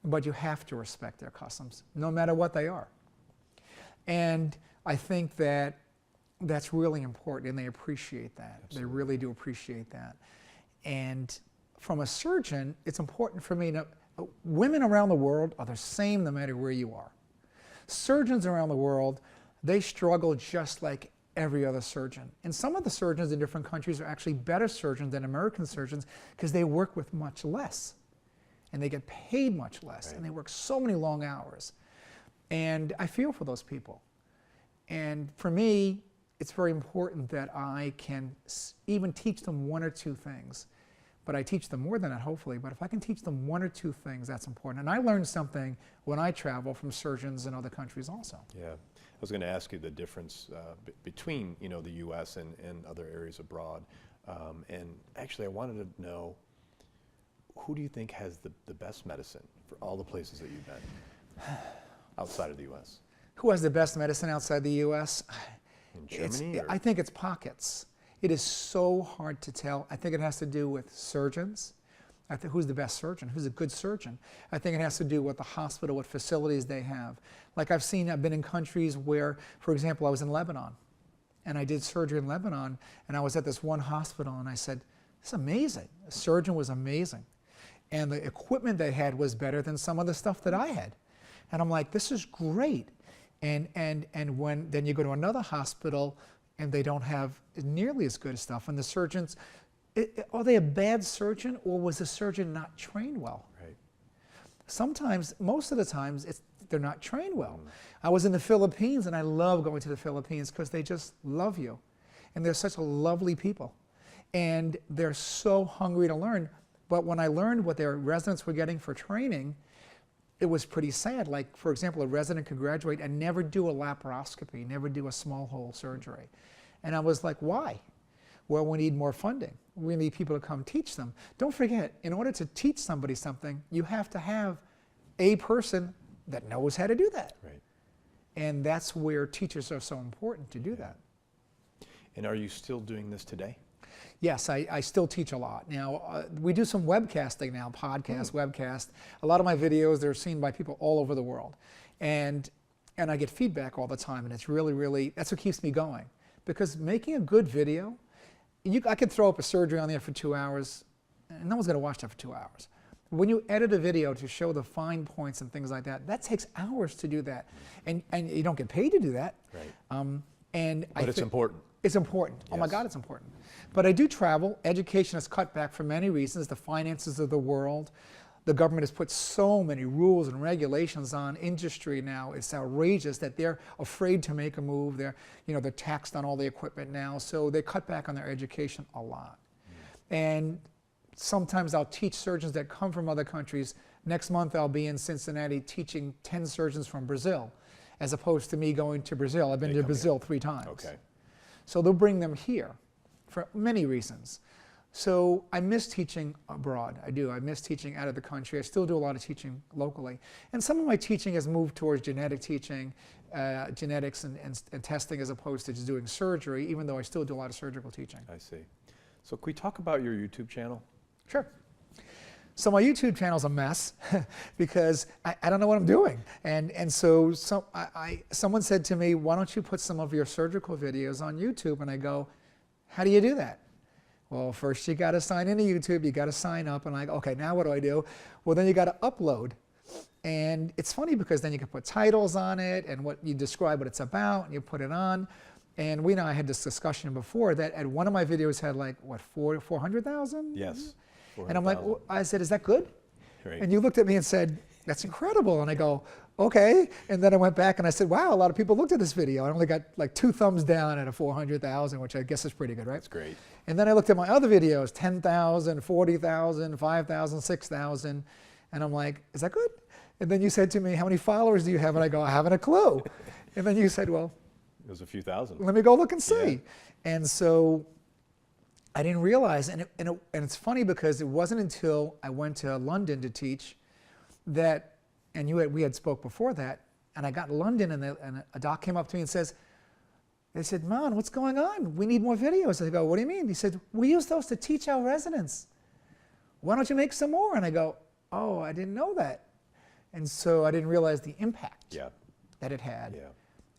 but you have to respect their customs, no matter what they are. And I think that that's really important, and they appreciate that. Absolutely. They really do appreciate that. And from a surgeon, it's important for me to, women around the world are the same no matter where you are. Surgeons around the world, they struggle just like every other surgeon. And some of the surgeons in different countries are actually better surgeons than American surgeons, because they work with much less. And they get paid much less. Right. And they work so many long hours. And I feel for those people. And for me, it's very important that I can even teach them 1 or 2 things. But I teach them more than that, hopefully. But if I can teach them 1 or 2 things, that's important. And I learned something when I travel from surgeons in other countries also. Yeah. I was going to ask you the difference between, the U.S. and other areas abroad. And actually, I wanted to know, who do you think has the best medicine for all the places that you've been outside of the U.S.? Who has the best medicine outside the U.S.? In Germany? I think it's pockets. It is so hard to tell. I think it has to do with surgeons. I think who's the best surgeon? Who's a good surgeon? I think it has to do with the hospital, what facilities they have. Like I've been in countries where, for example, I was in Lebanon, and I did surgery in Lebanon, and I was at this one hospital, and I said, "This is amazing." The surgeon was amazing, and the equipment they had was better than some of the stuff that I had, and I'm like, "This is great." And when then you go to another hospital, and they don't have nearly as good stuff, and the surgeons. Are they a bad surgeon, or was the surgeon not trained well? Right. Sometimes, most of the times, they're not trained well. I was in the Philippines, and I love going to the Philippines because they just love you. And they're such lovely people. And they're so hungry to learn. But when I learned what their residents were getting for training, it was pretty sad. Like, for example, a resident could graduate and never do a laparoscopy, never do a small hole surgery. And I was like, why? Well, we need more funding. We need people to come teach them. Don't forget, in order to teach somebody something, you have to have a person that knows how to do that. Right. And that's where teachers are so important to do that. And are you still doing this today? Yes, I still teach a lot. Now, we do some webcasting now, podcast, webcast. A lot of my videos, they're seen by people all over the world. And I get feedback all the time, and it's really, really, that's what keeps me going. Because making a good video, I could throw up a surgery on there for 2 hours, and no one's going to watch that for 2 hours. When you edit a video to show the fine points and things like that, that takes hours to do that. And you don't get paid to do that. Right. But it's important. It's important. Yes. Oh my God, it's important. But I do travel. Education has cut back for many reasons. The finances of the world. The government has put so many rules and regulations on industry now. It's outrageous that they're afraid to make a move. They're taxed on all the equipment now, so they cut back on their education a lot. And sometimes I'll teach surgeons that come from other countries. Next month I'll be in Cincinnati teaching 10 surgeons from Brazil, as opposed to me going to Brazil. I've been to Brazil 3 times. Okay. So they'll bring them here for many reasons. So I miss teaching abroad. I do. I miss teaching out of the country. I still do a lot of teaching locally. And some of my teaching has moved towards genetic teaching, genetics and testing, as opposed to just doing surgery, even though I still do a lot of surgical teaching. I see. So can we talk about your YouTube channel? Sure. So my YouTube channel's a mess because I don't know what I'm doing. And so someone said to me, why don't you put some of your surgical videos on YouTube? And I go, how do you do that? Well, first you got to sign into YouTube, you got to sign up, and I go, okay, now what do I do? Well, then you got to upload. And it's funny because then you can put titles on it and what you describe what it's about, and you put it on. And we know I had this discussion before that at one of my videos had like, what, 400,000? Yes. And I'm like, well, I said, is that good? Right. And you looked at me and said, that's incredible. And I go, okay. And then I went back and I said, wow, a lot of people looked at this video. I only got like 2 thumbs down at a 400,000, which I guess is pretty good, right? That's great. And then I looked at my other videos, 10,000, 40,000, 5,000, 6,000. And I'm like, is that good? And then you said to me, how many followers do you have? And I go, I haven't a clue. And then you said, well, it was a few thousand. Let me go look and see. Yeah. And so I didn't realize, and it's funny because it wasn't until I went to London to teach that, and we had spoke before that, and I got London, and a doc came up to me and says, they said, Man, what's going on? We need more videos. I go, what do you mean? He said, we use those to teach our residents. Why don't you make some more? And I go, oh, I didn't know that. And so I didn't realize the impact that it had. Yeah.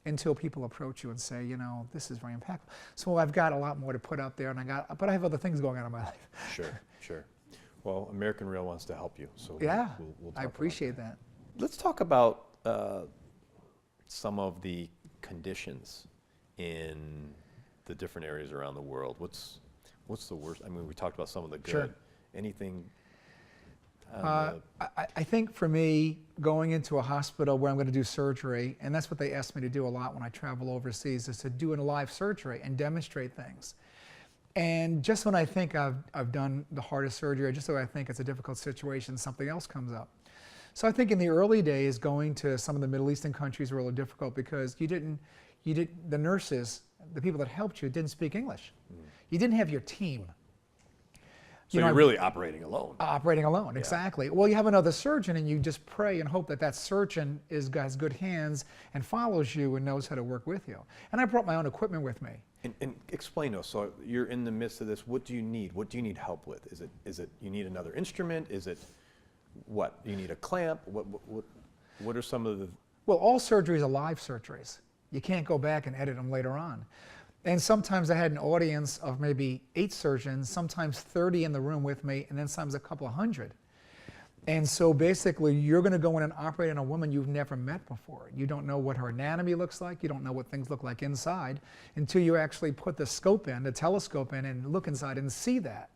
Until people approach you and say, this is very impactful. So I've got a lot more to put up there, but I have other things going on in my life. Sure, sure. Well, American Real wants to help you, so yeah, we'll talk I appreciate about that. Let's talk about some of the conditions in the different areas around the world. What's the worst? I mean, we talked about some of the good. Sure. Anything? I think for me, going into a hospital where I'm going to do surgery, and that's what they ask me to do a lot when I travel overseas, is to do a live surgery and demonstrate things. And just when I think I've done the hardest surgery, or just when I think it's a difficult situation, something else comes up. So I think in the early days, going to some of the Middle Eastern countries were a little difficult because the nurses, the people that helped you, didn't speak English. You didn't have your team. So you're really operating alone. Operating alone, Yeah. exactly. Well, you have another surgeon, and you just pray and hope that that surgeon has good hands and follows you and knows how to work with you. And I brought my own equipment with me. And explain to us, so you're in the midst of this, what do you need? What do you need help with? Is it you need another instrument? Is it what? You need a clamp? What are some of the... Well, all surgeries are live surgeries. You can't go back and edit them later on. And sometimes I had an audience of maybe 8 surgeons, sometimes 30 in the room with me, and then sometimes a couple of hundred. And so basically, you're going to go in and operate on a woman you've never met before. You don't know what her anatomy looks like. You don't know what things look like inside until you actually put the scope in, the telescope in, and look inside and see that.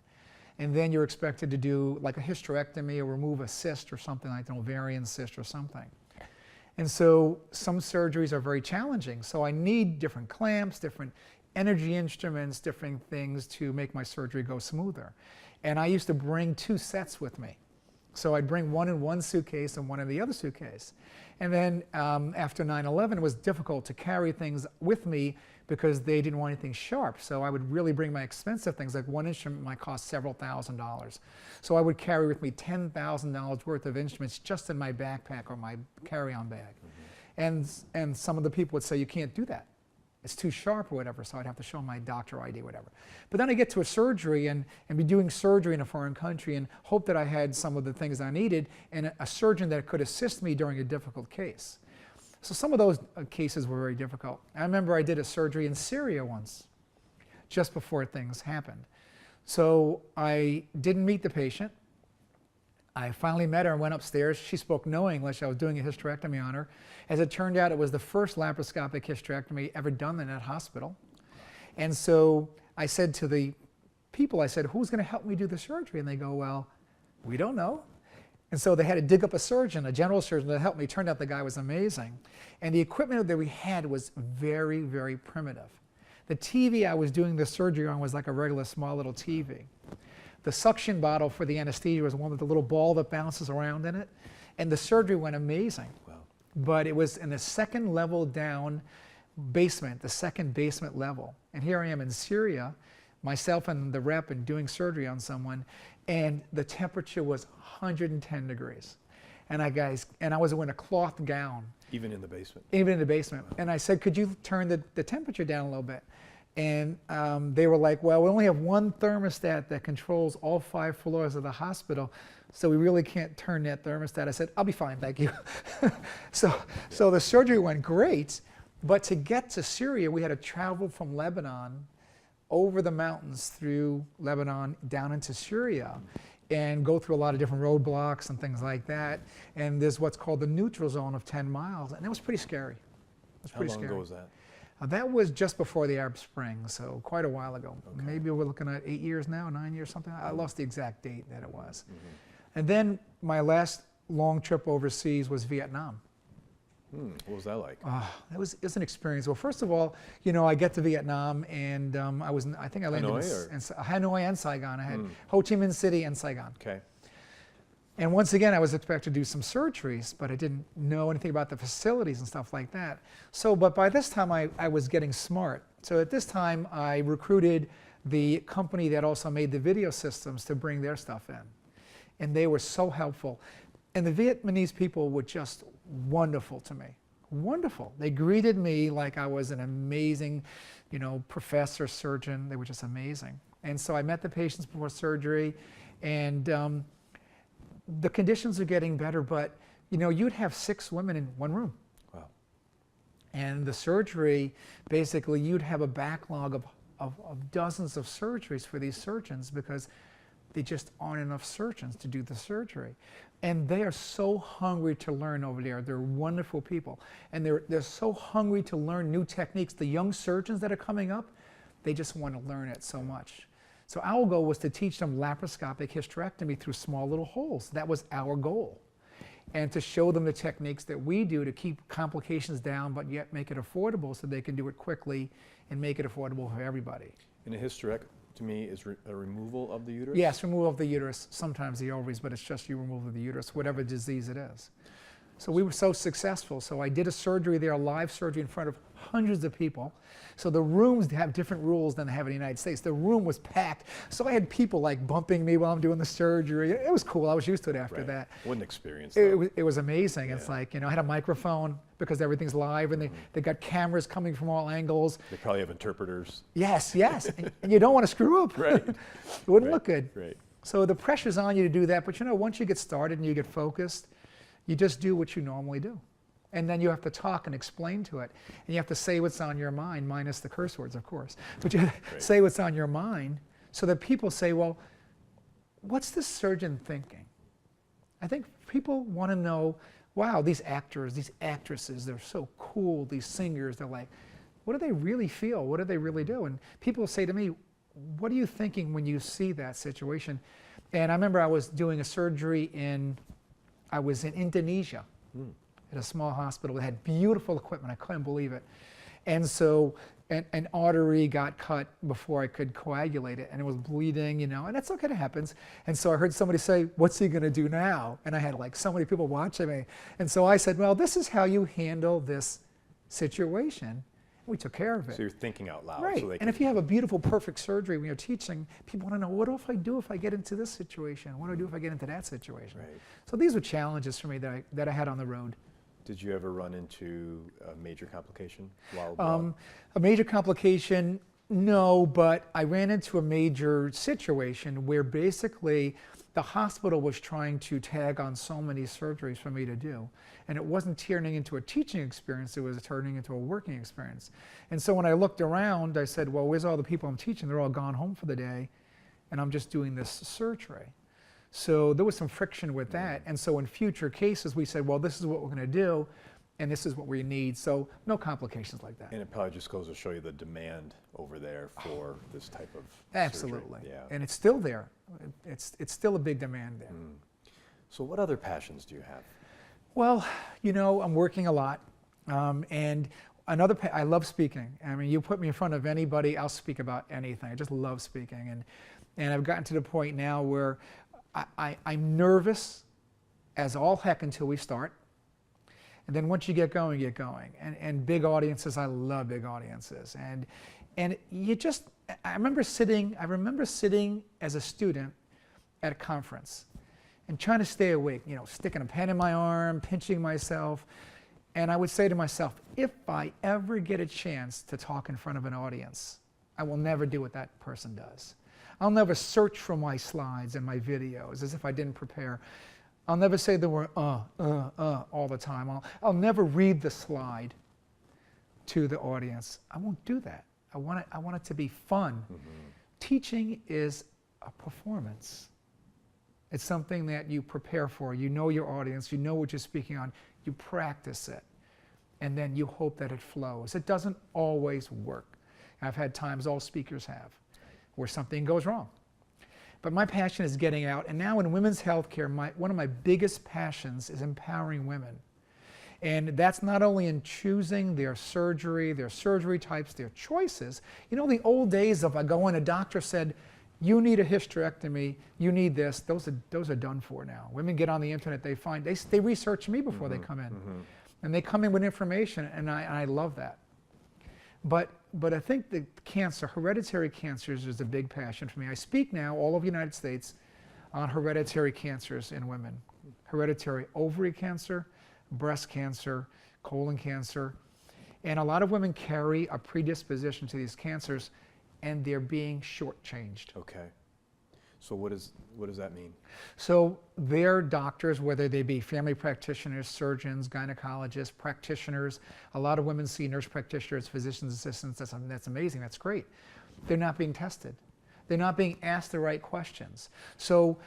And then you're expected to do like a hysterectomy or remove a cyst or something like an ovarian cyst or something. And so some surgeries are very challenging. So I need different clamps, different energy instruments, different things to make my surgery go smoother. And I used to bring 2 sets with me. So I'd bring one in one suitcase and one in the other suitcase. And then after 9/11, it was difficult to carry things with me because they didn't want anything sharp. So I would really bring my expensive things, like one instrument might cost several $1,000s. So I would carry with me $10,000 worth of instruments just in my backpack or my carry-on bag. And some of the people would say, you can't do that. It's too sharp or whatever, so I'd have to show my doctor ID or whatever. But then I get to a surgery and be doing surgery in a foreign country and hope that I had some of the things I needed and a surgeon that could assist me during a difficult case. So some of those cases were very difficult. I remember I did a surgery in Syria once, just before things happened. So I didn't meet the patient. I finally met her and went upstairs. She spoke no English. I was doing a hysterectomy on her. As it turned out, it was the first laparoscopic hysterectomy ever done in that hospital. And so I said to the people, I said, who's going to help me do the surgery? And they go, well, we don't know. And so they had to dig up a surgeon, a general surgeon, to help me. Turned out the guy was amazing. And the equipment that we had was very, very primitive. The TV I was doing the surgery on was like a regular small little TV. The suction bottle for the anesthesia was one with the little ball that bounces around in it. And the surgery went amazing. Wow. But it was in the second level down basement, the second basement level. And here I am in Syria, myself and the rep, and doing surgery on someone. And the temperature was 110 degrees. And I was wearing a cloth gown. Even in the basement? Even in the basement. And I said, could you turn the temperature down a little bit? And they were like, well, we only have one thermostat that controls all 5 floors of the hospital, so we really can't turn that thermostat. I said, I'll be fine, thank you. So the surgery went great, but to get to Syria, we had to travel from Lebanon over the mountains through Lebanon down into Syria and go through a lot of different roadblocks and things like that. And there's what's called the neutral zone of 10 miles, and that was pretty scary. It was pretty scary. How long ago was that? That was just before the Arab Spring, so quite a while ago. Okay. Maybe we're looking at 8 years now, 9 years, something. I lost the exact date that it was. And then my last long trip overseas was Vietnam. What was that like? It was an experience. Well, first of all, you know, I get to Vietnam, and I think I landed in Hanoi and Saigon. I had Ho Chi Minh City and Saigon. Okay. And once again, I was expected to do some surgeries, but I didn't know anything about the facilities and stuff like that. So, but by this time, I was getting smart. So at this time, I recruited the company that also made the video systems to bring their stuff in. And they were so helpful. And the Vietnamese people were just wonderful to me. Wonderful. They greeted me like I was an amazing, you know, professor, surgeon. They were just amazing. And so I met the patients before surgery, and the conditions are getting better, but you know, you'd have 6 women in one room. Wow. And the surgery, basically, you'd have a backlog of dozens of surgeries for these surgeons because there just aren't enough surgeons to do the surgery. And they are so hungry to learn over there. They're wonderful people. And they're so hungry to learn new techniques. The young surgeons that are coming up, they just want to learn it so much. So our goal was to teach them laparoscopic hysterectomy through small little holes. That was our goal. And to show them the techniques that we do to keep complications down, but yet make it affordable so they can do it quickly and make it affordable for everybody. And a hysterectomy is a removal of the uterus? Yes, removal of the uterus, sometimes the ovaries, but it's just you remove the uterus, whatever disease it is. So we were so successful. So I did a surgery there, a live surgery in front of hundreds of people. So the rooms have different rules than they have in the United States. The room was packed. So I had people like bumping me while I'm doing the surgery. It was cool. I was used to it after that. What an experience. It was amazing. Yeah. It's like, I had a microphone because everything's live, and they got cameras coming from all angles. They probably have interpreters. Yes, yes. and you don't want to screw up. Right. It wouldn't look good. Right. So the pressure's on you to do that. But once you get started and you get focused, you just do what you normally do. And then you have to talk and explain to it. And you have to say what's on your mind, minus the curse words, of course. But you say what's on your mind so that people say, well, what's this surgeon thinking? I think people want to know, wow, these actors, these actresses, they're so cool, these singers, they're like, what do they really feel? What do they really do? And people say to me, what are you thinking when you see that situation? And I remember I was doing a surgery I was in Indonesia at a small hospital that had beautiful equipment. I couldn't believe it. And so an artery got cut before I could coagulate it, and it was bleeding, and that's okay, it happens. And so I heard somebody say, what's he going to do now? And I had like so many people watching me. And so I said, well, this is how you handle this situation. We took care of it. So you're thinking out loud. Right. So And if you have a beautiful, perfect surgery when you're teaching, people want to know, what do I do if I get into this situation? What do I do if I get into that situation? Right. So these were challenges for me that I had on the road. Did you ever run into a major complication while A major complication, no, but I ran into a major situation where basically the hospital was trying to tag on so many surgeries for me to do. And it wasn't turning into a teaching experience, it was turning into a working experience. And so when I looked around, I said, well, where's all the people I'm teaching? They're all gone home for the day, and I'm just doing this surgery. So there was some friction with that. And so in future cases, we said, well, this is what we're going to do, and this is what we need. So no complications like that. And it probably just goes to show you the demand over there for this type of Absolutely. surgery. Yeah. And it's still there. It's still a big demand there. So what other passions do you have? Well, I'm working a lot. And I love speaking. I mean, you put me in front of anybody, I'll speak about anything. I just love speaking. And I've gotten to the point now where I'm nervous as all heck until we start. And then once you get going, you get going. And big audiences, I love big audiences. And you just, I remember sitting as a student at a conference and trying to stay awake, sticking a pen in my arm, pinching myself. And I would say to myself, if I ever get a chance to talk in front of an audience, I will never do what that person does. I'll never search for my slides and my videos as if I didn't prepare. I'll never say the word all the time. I'll never read the slide to the audience. I won't do that. I want it to be fun. Teaching is a performance. It's something that you prepare for. You know your audience. You know what you're speaking on. You practice it. And then you hope that it flows. It doesn't always work. I've had times, all speakers have, where something goes wrong. But my passion is getting out. And now in women's healthcare, one of my biggest passions is empowering women. And that's not only in choosing their surgery types, their choices. The old days of a doctor said, you need a hysterectomy, you need this, those are done for now. Women get on the internet, they research me before they come in. And they come in with information, and I love that. But I think the hereditary cancers is a big passion for me. I speak now all over the United States on hereditary cancers in women. Hereditary ovary cancer, breast cancer, colon cancer. And a lot of women carry a predisposition to these cancers, and they're being shortchanged. Okay. So what does that mean? So their doctors, whether they be family practitioners, surgeons, gynecologists, practitioners, a lot of women see nurse practitioners, physician's assistants. That's amazing. That's great. They're not being tested. They're not being asked the right questions. So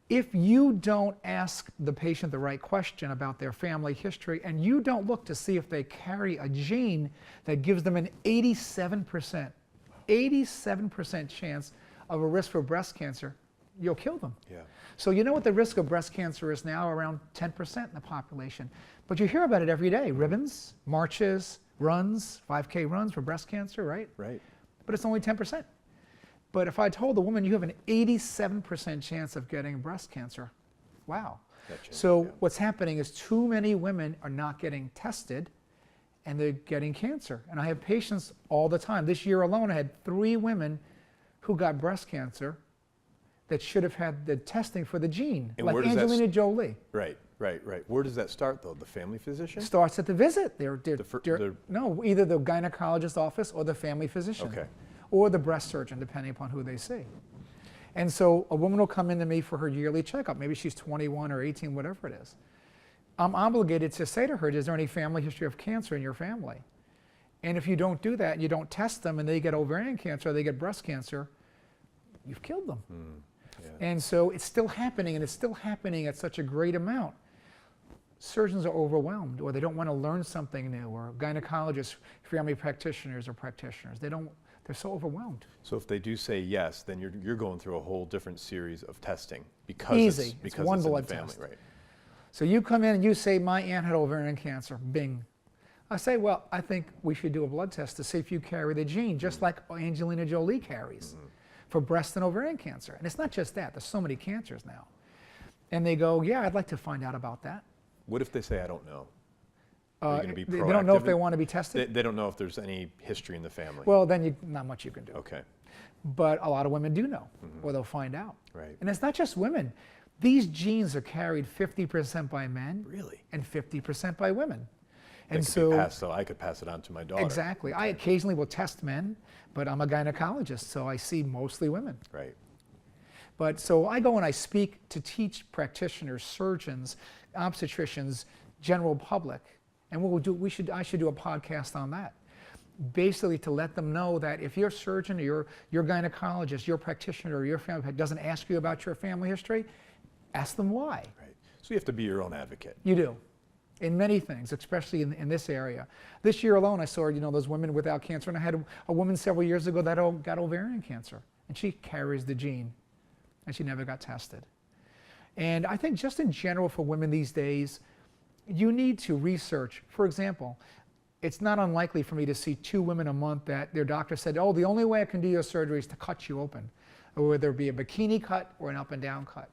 if you don't ask the patient the right question about their family history, and you don't look to see if they carry a gene that gives them an 87% chance of a risk for breast cancer, you'll kill them. Yeah. So you know what the risk of breast cancer is now? Around 10% in the population. But you hear about it every day. Ribbons, marches, runs, 5K runs for breast cancer, right? Right. But it's only 10%. But if I told a woman you have an 87% chance of getting breast cancer, wow. So yeah. what's happening is too many women are not getting tested and they're getting cancer. And I have patients all the time. This year alone, I had 3 women who got breast cancer that should have had the testing for the gene, And like where does that Angelina Jolie. Right. Where does that start, though? The family physician? Starts at the visit. The No, either the gynecologist office or the family physician. Okay. Or the breast surgeon, depending upon who they see. And so a woman will come into me for her yearly checkup. Maybe she's 21 or 18, whatever it is. I'm obligated to say to her, is there any family history of cancer in your family? And if you don't do that and you don't test them and they get ovarian cancer or they get breast cancer, you've killed them. Yeah. And so it's still happening, and it's still happening at such a great amount. Surgeons are overwhelmed, or they don't want to learn something new, or gynecologists, family practitioners or practitioners. They're so overwhelmed. So if they do say yes, then you're going through a whole different series of testing because Easy. it's One in the blood family, test. right? So you come in and you say, my aunt had ovarian cancer, bing. I say, well, I think we should do a blood test to see if you carry the gene, just like Angelina Jolie carries for breast and ovarian cancer. And it's not just that, there's so many cancers now. And they go, yeah, I'd like to find out about that. What if they say, I don't know? Are you going to be They proactive? don't know if they want to be tested. They don't know if there's any history in the family. Well, then not much you can do. Okay. But a lot of women do know, or they'll find out. Right. And it's not just women. These genes are carried 50% by men Really? and 50% by women. That And could so be passed, so I could pass it on to my daughter. exactly. I occasionally will test men, but I'm a gynecologist, so I see mostly women. Right. But so I go and I speak to teach practitioners, surgeons, obstetricians, general public, and what we'll do, I should do a podcast on that. Basically to let them know that if your surgeon or your gynecologist, your practitioner or your family doesn't ask you about your family history, ask them why. Right. So you have to be your own advocate. You do. In many things, especially in this area. This year alone, I saw, those women without cancer, and I had a woman several years ago that got ovarian cancer, and she carries the gene, and she never got tested. And I think just in general for women these days, you need to research. For example, it's not unlikely for me to see 2 women a month that their doctor said, oh, the only way I can do your surgery is to cut you open, or whether it be a bikini cut or an up and down cut.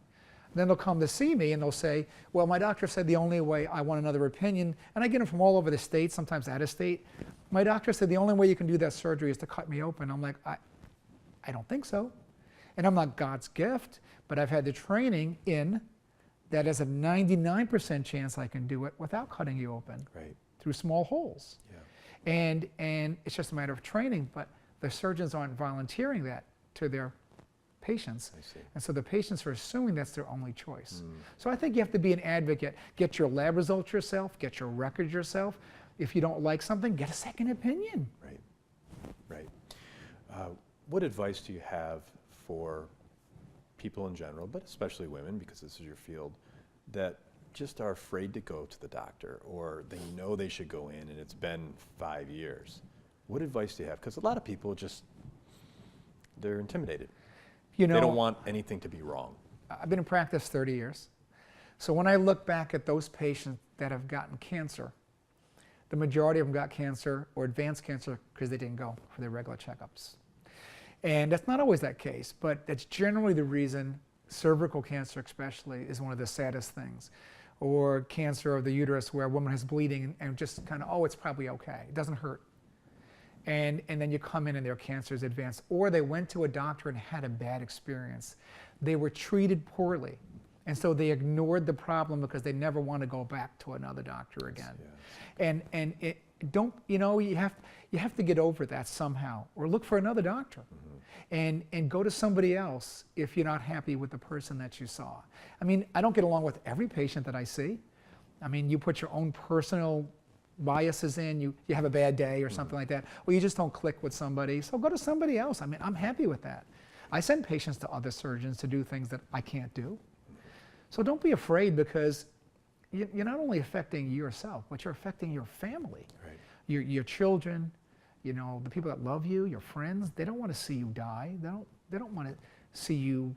Then they'll come to see me and they'll say, well, my doctor said the only way, I want another opinion, and I get them from all over the state, sometimes out of state. My doctor said the only way you can do that surgery is to cut me open. I'm like, I don't think so. And I'm not God's gift, but I've had the training in that has a 99% chance I can do it without cutting you open. Right. Through small holes. Yeah. And it's just a matter of training, but the surgeons aren't volunteering that to their patients. I see. And so the patients are assuming that's their only choice. So I think you have to be an advocate. Get your lab results yourself, get your records yourself. If you don't like something, get a second opinion. Right. Right. What advice do you have for people in general, but especially women, because this is your field, that just are afraid to go to the doctor, or they know they should go in and it's been 5 years? What advice do you have? Because a lot of people they're intimidated. They don't want anything to be wrong. I've been in practice 30 years. So when I look back at those patients that have gotten cancer, the majority of them got cancer or advanced cancer because they didn't go for their regular checkups. And that's not always that case, but that's generally the reason. Cervical cancer especially is one of the saddest things. Or cancer of the uterus where a woman has bleeding and just kind of, oh, it's probably okay. It doesn't hurt. And then you come in and their cancer is advanced. Or they went to a doctor and had a bad experience. They were treated poorly. And so they ignored the problem because they never want to go back to another doctor again. Yes. And you have to get over that somehow, or look for another doctor. And go to somebody else if you're not happy with the person that you saw. I mean, I don't get along with every patient that I see. I mean, you put your own personal biases in, you have a bad day or something like that, or you just don't click with somebody, so go to somebody else. I mean, I'm happy with that. I send patients to other surgeons to do things that I can't do. So don't be afraid, because you're not only affecting yourself, but you're affecting your family, Right. your children, the people that love you, your friends. They don't want to see you die. They don't want to see you,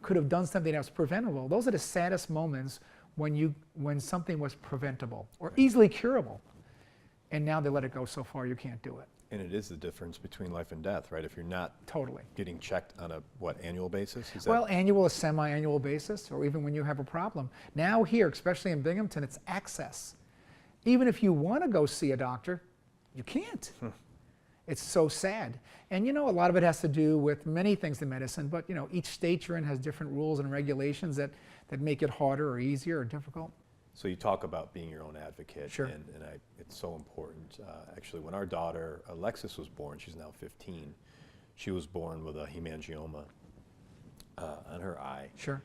could have done something that was preventable. Those are the saddest moments when something was preventable or easily curable. And now they let it go so far you can't do it. And it is the difference between life and death, right? If you're not Totally. getting checked on a, annual basis? Is Well, annual or semi-annual basis, or even when you have a problem. Now here, especially in Binghamton, it's access. Even if you want to go see a doctor, you can't. It's so sad. And you know, a lot of it has to do with many things in medicine, but you know, each state you're in has different rules and regulations that make it harder or easier or difficult. So you talk about being your own advocate, Sure. and it's so important. Actually, when our daughter Alexis was born, she's now 15, she was born with a hemangioma on her eye. Sure.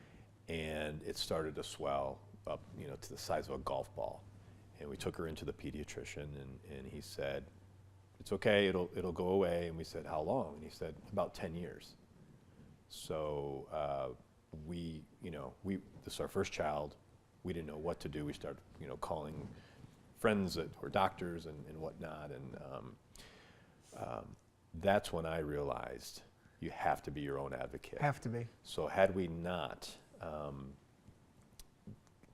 And it started to swell up, you know, to the size of a golf ball. And we took her into the pediatrician, and he said, "It's okay, it'll go away." And we said, "How long?" And he said, "About 10 years." So this is our first child. We didn't know what to do. We started, you know, calling friends that were doctors and whatnot. And that's when I realized you have to be your own advocate. Have to be. So had we not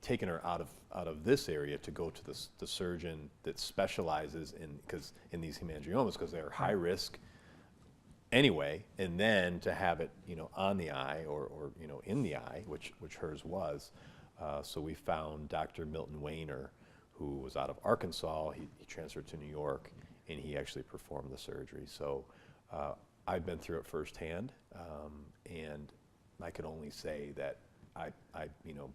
taken her out of this area to go to the surgeon that specializes in these hemangiomas, because they're high risk anyway, and then to have it, you know, on the eye or you know, in the eye, which hers was. So we found Dr. Milton Wayner, who was out of Arkansas. He transferred to New York, and he actually performed the surgery. So I've been through it firsthand, and I can only say that I you know,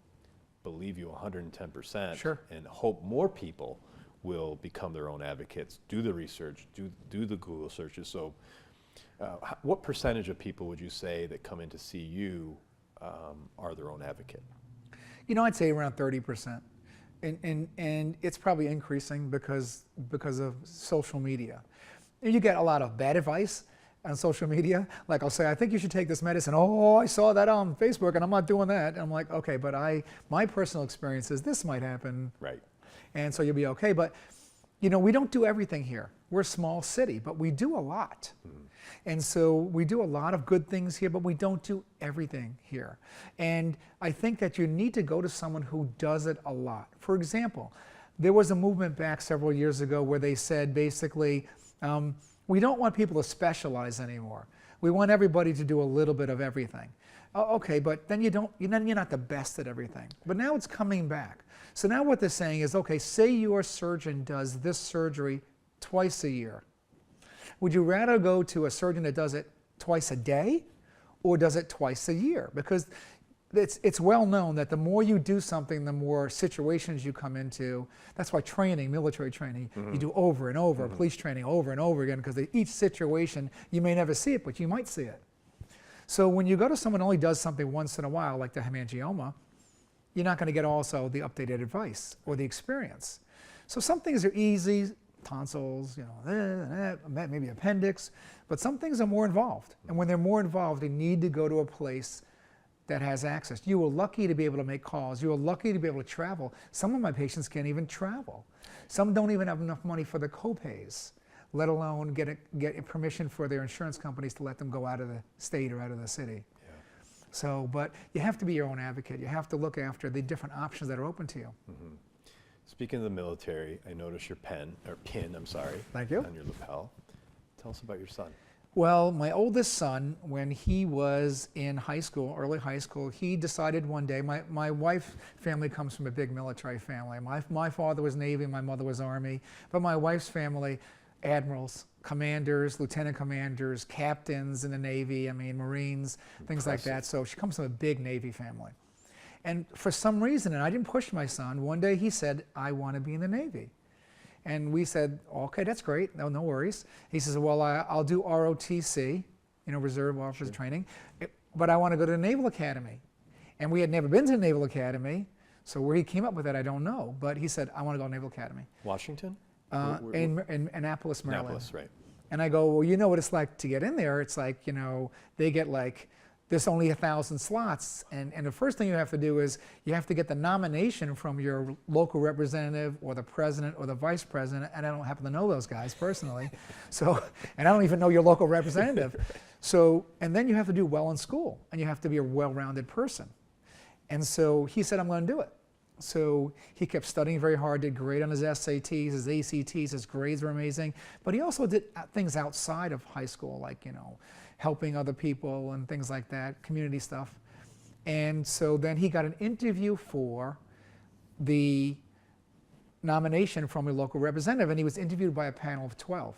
believe you 110%. Sure. And hope more people will become their own advocates, do the research, do the Google searches. So what percentage of people would you say that come in to see you are their own advocate? You know, I'd say around 30%. And it's probably increasing because of social media. And you get a lot of bad advice on social media. Like I'll say, "I think you should take this medicine." "Oh, I saw that on Facebook and I'm not doing that." And I'm like, okay, but my personal experience is this might happen. Right. And so you'll be okay. But you know, we don't do everything here. We're a small city, but we do a lot. And so we do a lot of good things here, but we don't do everything here. And I think that you need to go to someone who does it a lot. For example, there was a movement back several years ago where they said basically, we don't want people to specialize anymore. We want everybody to do a little bit of everything. Oh, okay, but then you're not the best at everything. But now it's coming back. So now what they're saying is, okay, say your surgeon does this surgery twice a year. Would you rather go to a surgeon that does it twice a day or does it twice a year? Because it's well known that the more you do something, the more situations you come into. That's why training, military training, you do over and over, police training over and over again, because each situation, you may never see it, but you might see it. So when you go to someone who only does something once in a while, like the hemangioma, you're not going to get also the updated advice or the experience. So some things are easy, tonsils, you know, maybe appendix, but some things are more involved. And when they're more involved, you need to go to a place that has access. You were lucky to be able to make calls. You were lucky to be able to travel. Some of my patients can't even travel. Some don't even have enough money for the co-pays, let alone get permission for their insurance companies to let them go out of the state or out of the city. Yeah. So, but you have to be your own advocate. You have to look after the different options that are open to you. Speaking of the military, I noticed your pin, Thank you. On your lapel. Tell us about your son. Well, my oldest son, when he was in high school, early high school, he decided one day, my wife's family comes from a big military family. My father was Navy, my mother was Army, but my wife's family, admirals, commanders, lieutenant commanders, captains in the Navy, I mean, Marines, things like that. So she comes from a big Navy family. And for some reason, and I didn't push my son, one day he said, "I want to be in the Navy." And we said, "Okay, that's great, no worries." He says, "Well, I'll do ROTC, you know, Reserve Officer Training, but I want to go to the Naval Academy." And we had never been to the Naval Academy, so where he came up with that, I don't know. But he said, "I want to go to Naval Academy." Washington? In Annapolis, Maryland. Annapolis, right. And I go, "Well, you know what it's like to get in there. It's like, you know, they get like, there's only 1,000 slots. And the first thing you have to do is you have to get the nomination from your local representative or the president or the vice president. And I don't happen to know those guys personally. So, and I don't even know your local representative. So, and then you have to do well in school and you have to be a well-rounded person." And so he said, "I'm going to do it." So he kept studying very hard, did great on his SATs, his ACTs, his grades were amazing. But he also did things outside of high school, like, helping other people and things like that, community stuff. And so then he got an interview for the nomination from a local representative, and he was interviewed by a panel of 12.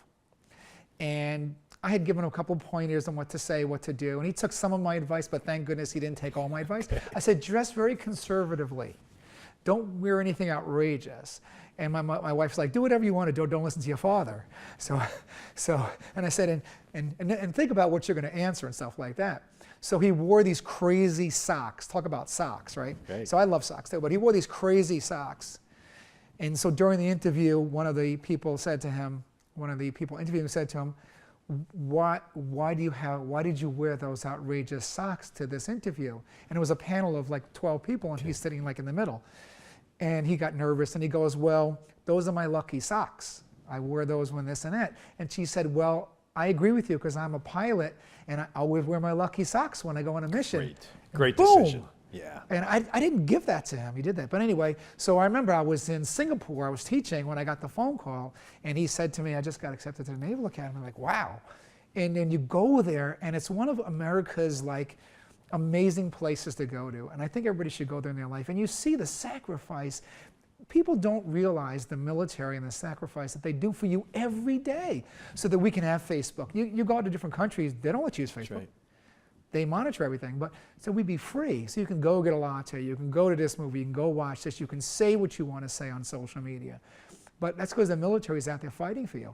And I had given him a couple pointers on what to say, what to do, and he took some of my advice, but thank goodness he didn't take all my advice. I said, dress very conservatively. Don't wear anything outrageous. And my wife's like, do whatever you want to do, don't listen to your father. So, and I said, and think about what you're going to answer and stuff like that. So he wore these crazy socks. Talk about socks, right? Great. So I love socks too, but he wore these crazy socks. And so during the interview, one of the people interviewing said to him, why did you wear those outrageous socks to this interview? And it was a panel of like 12 people, and he's sitting like in the middle. And he got nervous, and he goes, well, those are my lucky socks. I wear those when this and that. And she said, well, I agree with you because I'm a pilot, and I always wear my lucky socks when I go on a mission. Great Boom! decision. Yeah. And I didn't give that to him. He did that. But anyway, so I remember I was in Singapore. I was teaching when I got the phone call, and he said to me, I just got accepted to the Naval Academy. I'm like, wow. And then you go there, and it's one of America's like amazing places to go to. And I think everybody should go there in their life. And you see the sacrifice. People don't realize the military and the sacrifice that they do for you every day so that we can have Facebook. You go out to different countries, they don't let you use Facebook. That's right. They monitor everything, but so we'd be free. So you can go get a latte, you can go to this movie, you can go watch this, you can say what you want to say on social media. But that's because the military is out there fighting for you.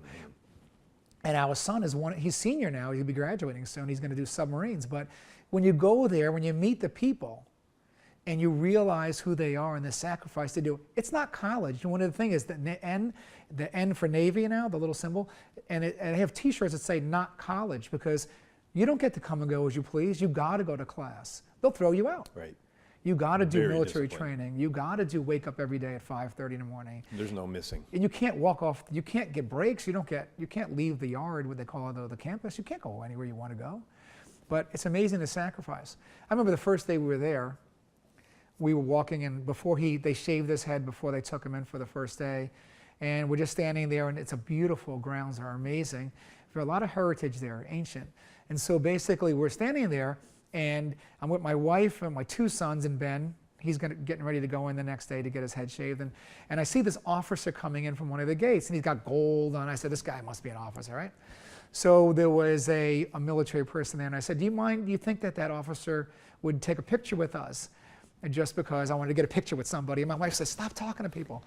And our son is he's senior now, he'll be graduating soon, he's going to do submarines. But when you go there, when you meet the people, and you realize who they are and the sacrifice they do, it's not college. And one of the things is the N for Navy now, the little symbol, and I have t-shirts that say not college, because you don't get to come and go as you please. You got to go to class. They'll throw you out. Right. You got to do Very military disciplined. training. You got to wake up every day at 5:30 in the morning. There's no missing. And you can't walk off. You can't get breaks. You can't leave the yard, what they call it, the campus. You can't go anywhere you want to go. But it's amazing the sacrifice. I remember the first day we were there. We were walking, and they shaved his head before they took him in for the first day, and we're just standing there, and it's a beautiful grounds are amazing. There's a lot of heritage there, ancient. And so basically we're standing there, and I'm with my wife and my two sons and Ben. He's getting ready to go in the next day to get his head shaved. And I see this officer coming in from one of the gates, and he's got gold on. I said, this guy must be an officer, right? So there was a military person there, and I said, do you think that officer would take a picture with us? And just because I wanted to get a picture with somebody. And my wife said, stop talking to people.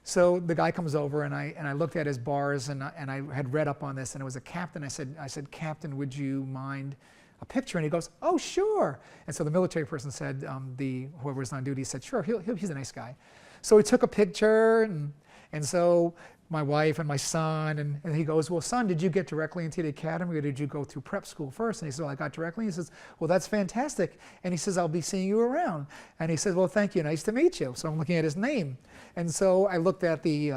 So the guy comes over, and I looked at his bars, and I had read up on this, and it was a captain. I said, Captain, would you mind a picture? And he goes, oh, sure. And so the military person said, whoever was on duty said, sure, he's a nice guy. So he took a picture, and so my wife and my son, and he goes, well, son, did you get directly into the academy, or did you go through prep school first? And he said, well, I got directly. He says, well, that's fantastic. And he says, I'll be seeing you around. And he says, well, thank you, nice to meet you. So I'm looking at his name. And so I looked at the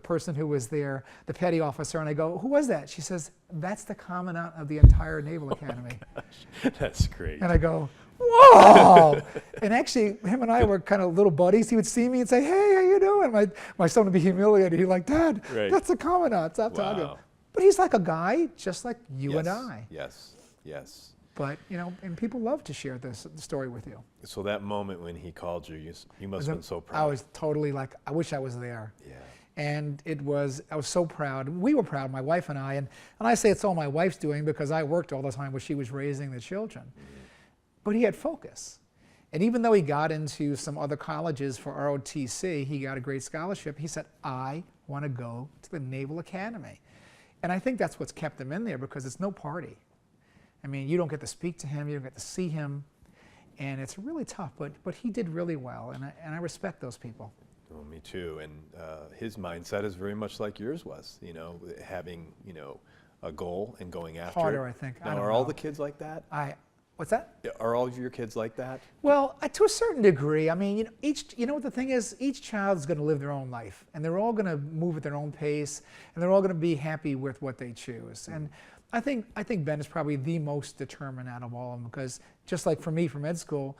person who was there, the petty officer, and I go, who was that? She says, that's the commandant of the entire Naval Academy. Gosh, that's great. And I go, whoa! And actually, him and I were kind of little buddies. He would see me and say, hey, how you doing? My son would be humiliated. He'd like, Dad, Right. that's the commandant. Stop talking. But he's like a guy just like you and I. Yes, yes. But, and people love to share the story with you. So that moment when he called you, you must have been so proud. I was totally like, I wish I was there. Yeah. And I was so proud. We were proud, my wife and I. And I say it's all my wife's doing because I worked all the time when she was raising the children. Mm-hmm. But he had focus. And even though he got into some other colleges for ROTC, he got a great scholarship, he said, I want to go to the Naval Academy. And I think that's what's kept him in there, because it's no party. I mean, you don't get to speak to him, you don't get to see him, and it's really tough, but he did really well, and I respect those people. Well, me too, and his mindset is very much like yours was, having, a goal and going after Harder, it. I think. Now, I don't are all know. the kids like that? What's that? Are all of your kids like that? Well, to a certain degree. I mean, what the thing is, each child is going to live their own life, and they're all going to move at their own pace, and they're all going to be happy with what they choose. And I think Ben is probably the most determined out of all of them, because just like for me from med school,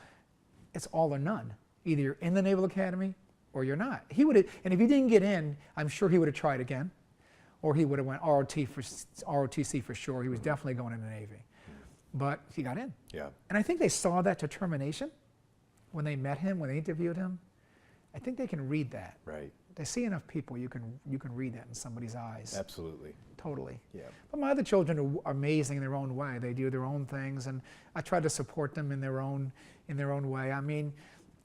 it's all or none. Either you're in the Naval Academy or you're not. He would have, and if he didn't get in, I'm sure he would have tried again, or he would have went ROTC for sure. He was definitely going in the Navy. But he got in. Yeah. And I think they saw that determination when they met him, when they interviewed him. I think they can read that. Right. They see enough people, you can read that in somebody's eyes. Absolutely. Totally. Yeah. But my other children are amazing in their own way. They do their own things, and I try to support them in their own way. I mean,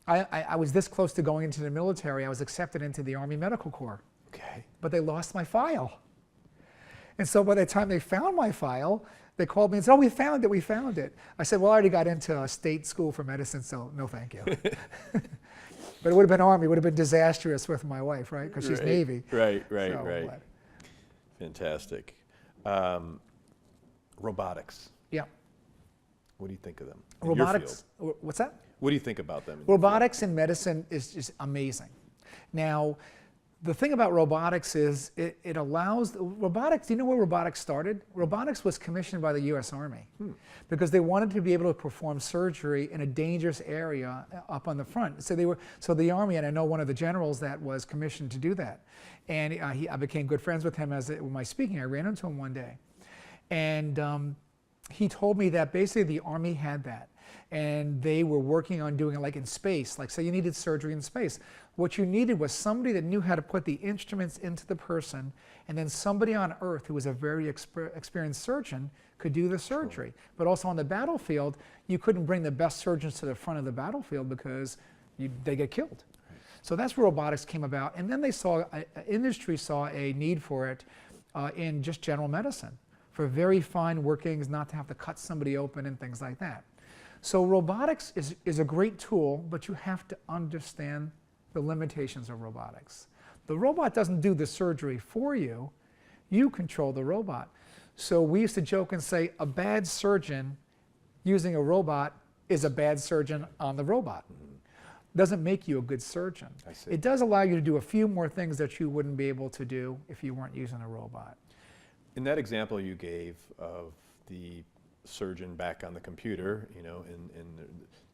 I was this close to going into the military. I was accepted into the Army Medical Corps. Okay. But they lost my file. And so by the time they found my file, they called me and said, "Oh, we found it. I said, "Well, I already got into a state school for medicine, so no thank you." But it would have been Army, it would have been disastrous with my wife, right? Because she's Navy. Right. So, Fantastic. Robotics. Yeah. What do you think of them? In your Robotics, field? what's that? What do you think about them? In your Robotics in medicine is just amazing. Now, the thing about robotics is it allows, robotics, do you know where robotics started? Robotics was commissioned by the US Army because they wanted to be able to perform surgery in a dangerous area up on the front. So the Army, and I know one of the generals that was commissioned to do that. And I became good friends with him with my speaking. I ran into him one day. And he told me that basically the Army had that. And they were working on doing it like in space, like say you needed surgery in space. What you needed was somebody that knew how to put the instruments into the person, and then somebody on Earth who was a very experienced surgeon could do the surgery. But also on the battlefield, you couldn't bring the best surgeons to the front of the battlefield because they get killed. Right. So that's where robotics came about. And then they saw, industry saw a need for it in just general medicine, for very fine workings, not to have to cut somebody open and things like that. So robotics is a great tool, but you have to understand the limitations of robotics. The robot doesn't do the surgery for you, you control the robot. So we used to joke and say a bad surgeon using a robot is a bad surgeon on the robot. Doesn't make you a good surgeon. I see. It does allow you to do a few more things that you wouldn't be able to do if you weren't using a robot. In that example you gave of the surgeon back on the computer, you know, and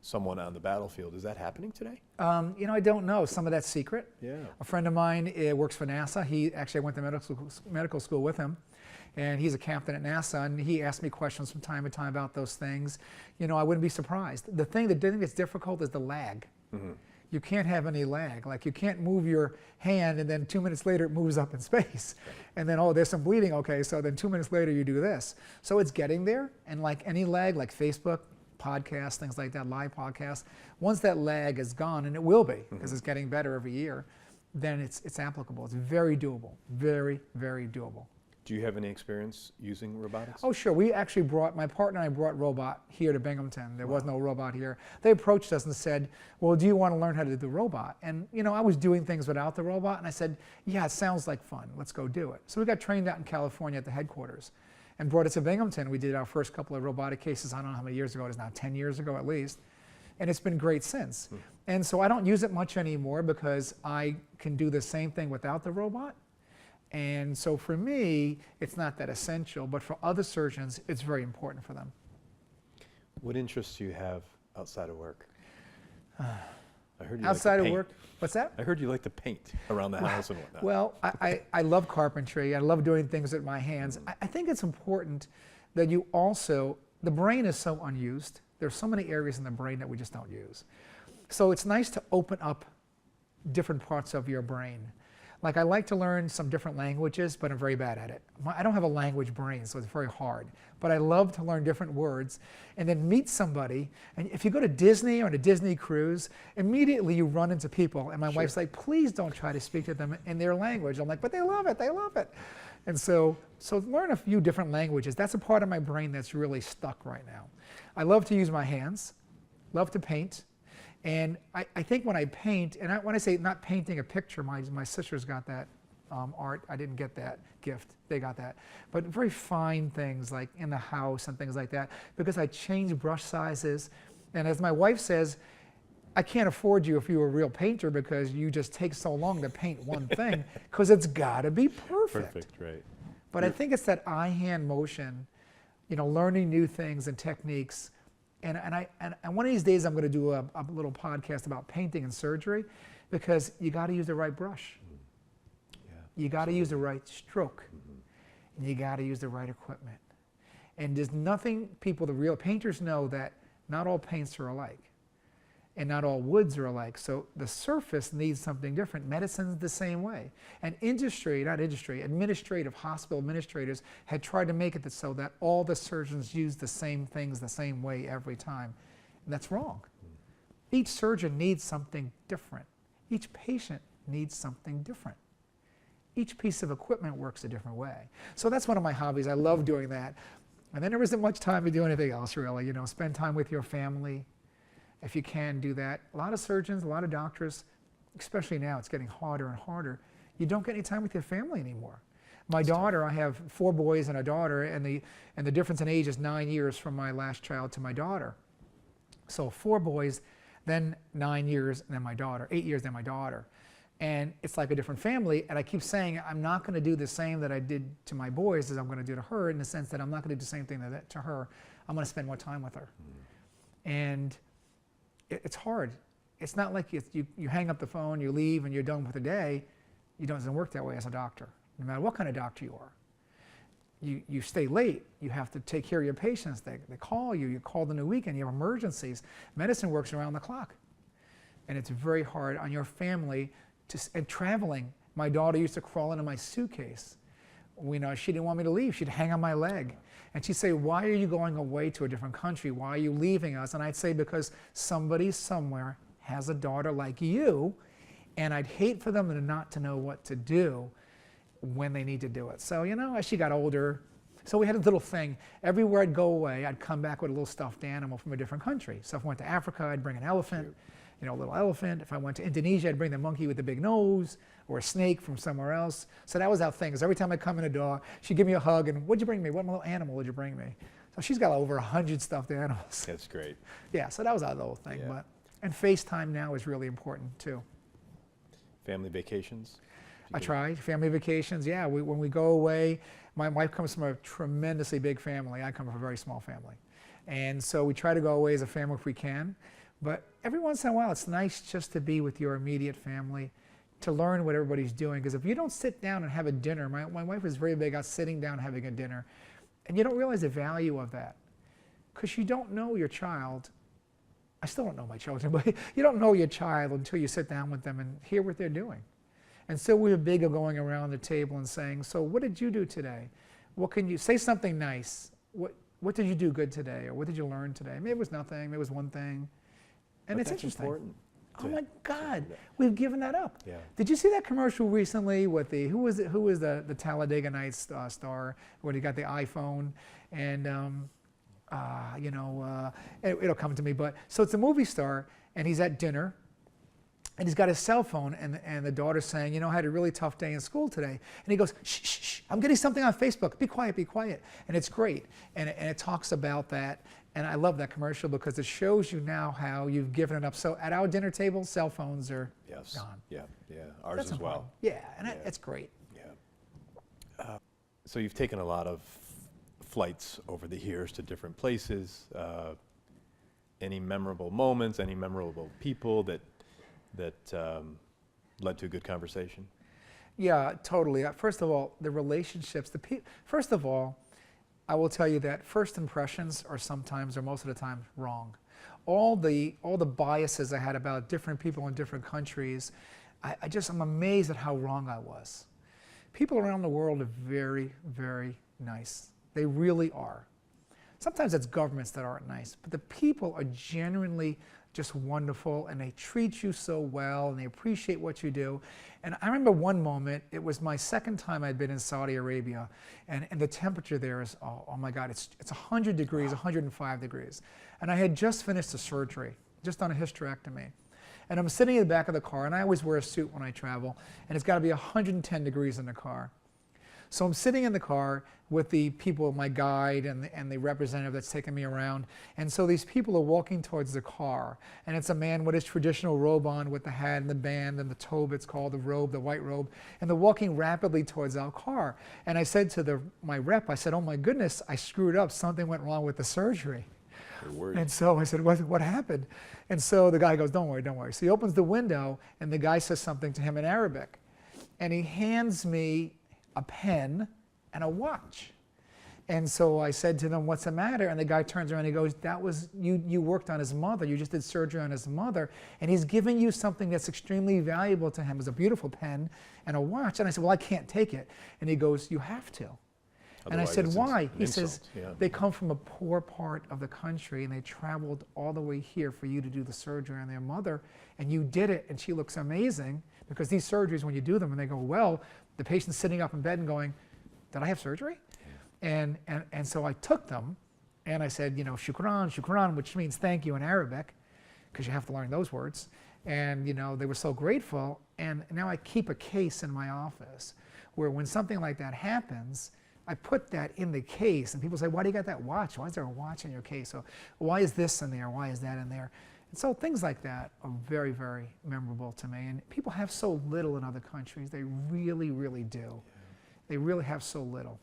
someone on the battlefield, is that happening today? You know, I don't know. Some of that's secret. Yeah. A friend of mine works for NASA. He actually went to medical school with him, and he's a captain at NASA. And he asked me questions from time to time about those things. You know, I wouldn't be surprised. The thing that's difficult is the lag. Mm-hmm. You can't have any lag. Like you can't move your hand and then 2 minutes later it moves up in space. And then, oh, there's some bleeding. Okay, so then 2 minutes later you do this. So it's getting there. And like any lag, like Facebook, podcasts, things like that, live podcasts, once that lag is gone, and it will be because it's getting better every year, then it's applicable. It's very doable. Very, very doable. Do you have any experience using robotics? Oh, sure. We actually my partner and I brought robot here to Binghamton. There was no robot here. They approached us and said, well, do you want to learn how to do the robot? And, you know, I was doing things without the robot, and I said, yeah, it sounds like fun. Let's go do it. So we got trained out in California at the headquarters and brought it to Binghamton. We did our first couple of robotic cases, I don't know how many years ago it is now, 10 years ago at least. And it's been great since. And so I don't use it much anymore because I can do the same thing without the robot. And so for me, it's not that essential, but for other surgeons, it's very important for them. What interests do you have outside of work? I heard you Outside like to of paint. work, what's that? I heard you like to paint around the house and whatnot. Well, I love carpentry. I love doing things with my hands. I think it's important that you also, the brain is so unused. There's so many areas in the brain that we just don't use. So it's nice to open up different parts of your brain. Like I like to learn some different languages, but I'm very bad at it. I don't have a language brain, so it's very hard. But I love to learn different words and then meet somebody. And if you go to Disney or on a Disney cruise, immediately you run into people. And my wife's like, please don't try to speak to them in their language. I'm like, but they love it, they love it. And so learn a few different languages. That's a part of my brain that's really stuck right now. I love to use my hands, love to paint. And I think when I paint, and when I say not painting a picture, my sisters got that art. I didn't get that gift. They got that. But very fine things like in the house and things like that, because I change brush sizes. And as my wife says, I can't afford you if you were a real painter because you just take so long to paint one thing because it's got to be perfect. Perfect, right. But I think it's that eye-hand motion, you know, learning new things and techniques And one of these days I'm going to do a little podcast about painting and surgery, because you got to use the right brush. You got to use the right stroke. And you got to use the right equipment. And there's nothing, the real painters know that not all paints are alike. And not all woods are alike. So the surface needs something different. Medicine's the same way. And administrative hospital administrators had tried to make it so that all the surgeons use the same things the same way every time. And that's wrong. Each surgeon needs something different. Each patient needs something different. Each piece of equipment works a different way. So that's one of my hobbies. I love doing that. And then there isn't much time to do anything else, really. You know, spend time with your family. If you can, do that. A lot of surgeons, a lot of doctors, especially now, it's getting harder and harder. You don't get any time with your family anymore. My daughter, I have 4 boys and a daughter, and the difference in age is 9 years from my last child to my daughter. So 4 boys, then 9 years, and then my daughter, 8 years, then my daughter. And it's like a different family, and I keep saying I'm not going to do the same that I did to my boys as I'm going to do to her, in the sense that I'm not going to do the same thing to her. I'm going to spend more time with her. And it's hard. It's not like you hang up the phone, you leave, and you're done for the day. It doesn't work that way as a doctor, no matter what kind of doctor you are. You stay late. You have to take care of your patients. They call you. You call them in the weekend. You have emergencies. Medicine works around the clock. And it's very hard on your family. And traveling. My daughter used to crawl into my suitcase. She didn't want me to leave. She'd hang on my leg. And she'd say, why are you going away to a different country? Why are you leaving us? And I'd say, because somebody somewhere has a daughter like you, and I'd hate for them not to know what to do when they need to do it. So, as she got older, so we had a little thing. Everywhere I'd go away, I'd come back with a little stuffed animal from a different country. So if I went to Africa, I'd bring an elephant. A little elephant. If I went to Indonesia, I'd bring the monkey with the big nose, or a snake from somewhere else. So that was our thing. Because every time I come in the door, she'd give me a hug, and what'd you bring me? What little animal did you bring me? So she's got over 100 stuffed animals. That's great. Yeah, so that was our little thing. Yeah. And FaceTime now is really important too. Family vacations? I tried. Family vacations, yeah. When we go away, my wife comes from a tremendously big family. I come from a very small family. And so we try to go away as a family if we can. But every once in a while, it's nice just to be with your immediate family, to learn what everybody's doing. Because if you don't sit down and have a dinner, my wife is very big on sitting down and having a dinner, and you don't realize the value of that. Because you don't know your child. I still don't know my children, but you don't know your child until you sit down with them and hear what they're doing. And so we're big of going around the table and saying, so what did you do today? What can you, say something nice. What did you do good today? Or what did you learn today? Maybe it was nothing, maybe it was one thing. And it's interesting. Important. Oh my God, we've given that up. Yeah. Did you see that commercial recently with who was the Talladega Nights star, where he got the iPhone, and it'll come to me, but so it's a movie star, and he's at dinner, and he's got his cell phone, and the daughter's saying, I had a really tough day in school today, and he goes, shh, shh, shh, I'm getting something on Facebook, be quiet, and it's great, and it talks about that. And I love that commercial because it shows you now how you've given it up. So at our dinner table, cell phones are gone. Yeah, ours That's as well. important. Yeah, and it's great. Yeah. So you've taken a lot of flights over the years to different places. Any memorable moments, any memorable people that led to a good conversation? Yeah, totally. First of all, the relationships. First of all, I will tell you that first impressions are sometimes, or most of the time, wrong. All the biases I had about different people in different countries, I'm amazed at how wrong I was. People around the world are very, very nice. They really are. Sometimes it's governments that aren't nice, but the people are genuinely just wonderful, and they treat you so well, and they appreciate what you do. And I remember one moment, it was my second time I'd been in Saudi Arabia, and the temperature there is, oh my God, it's 100 degrees, 105 degrees. And I had just finished a surgery, just done a hysterectomy. And I'm sitting in the back of the car, and I always wear a suit when I travel, and it's gotta be 110 degrees in the car. So I'm sitting in the car with the people, my guide and the representative that's taking me around. And so these people are walking towards the car. And it's a man with his traditional robe on with the hat and the band and the tobe, it's called the robe, the white robe. And they're walking rapidly towards our car. And I said to my rep, I said, oh my goodness, I screwed up. Something went wrong with the surgery. They're worried. And so I said, what happened? And so the guy goes, don't worry, don't worry. So he opens the window, and the guy says something to him in Arabic. And he hands me a pen and a watch. And so I said to them, what's the matter? And the guy turns around and he goes, that was, you worked on his mother. You just did surgery on his mother. And he's giving you something that's extremely valuable to him. It's a beautiful pen and a watch. And I said, well, I can't take it. And he goes, you have to. And I said, why? He says, they come from a poor part of the country and they traveled all the way here for you to do the surgery on their mother. And you did it, and she looks amazing. Because these surgeries, when you do them and they go well, the patient's sitting up in bed and going, did I have surgery? And so I took them, and I said, you know, shukran, shukran, which means thank you in Arabic, because you have to learn those words. And, you know, they were so grateful. And now I keep a case in my office where when something like that happens, I put that in the case. And people say, why do you got that watch? Why is there a watch in your case? So why is this in there? Why is that in there? And so things like that are very, very memorable to me. And people have so little in other countries. They really, really do. Yeah. They really have so little.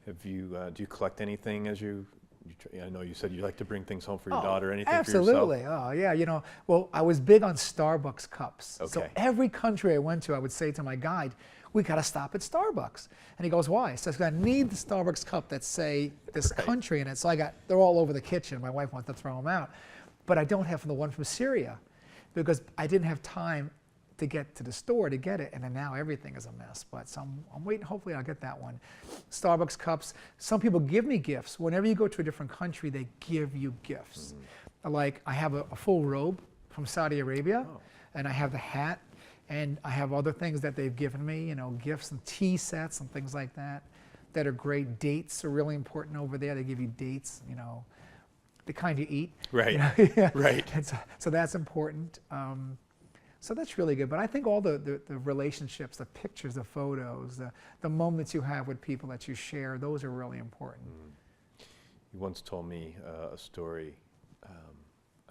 Have you, do you collect anything as I know you said you like to bring things home for your daughter, anything absolutely. for yourself? Oh, yeah, you know, well, I was big on Starbucks cups. Okay. So every country I went to, I would say to my guide, we got to stop at Starbucks. And he goes, why? So I said, I need the Starbucks cup that say this country in it. So they're all over the kitchen. My wife wants to throw them out. But I don't have the one from Syria because I didn't have time to get to the store to get it, and then now everything is a mess. But so I'm waiting, hopefully I'll get that one. Starbucks cups. Some people give me gifts. Whenever you go to a different country, they give you gifts. Mm-hmm. Like I have a full robe from Saudi Arabia, and I have the hat, and I have other things that they've given me, you know, gifts and tea sets and things like that are great. Dates are really important over there. They give you dates, you know, the kind you eat. Right, you know? Yeah. right. And so that's important. So that's really good. But I think all the relationships, the pictures, the photos, the moments you have with people that you share, those are really important. You once told me a story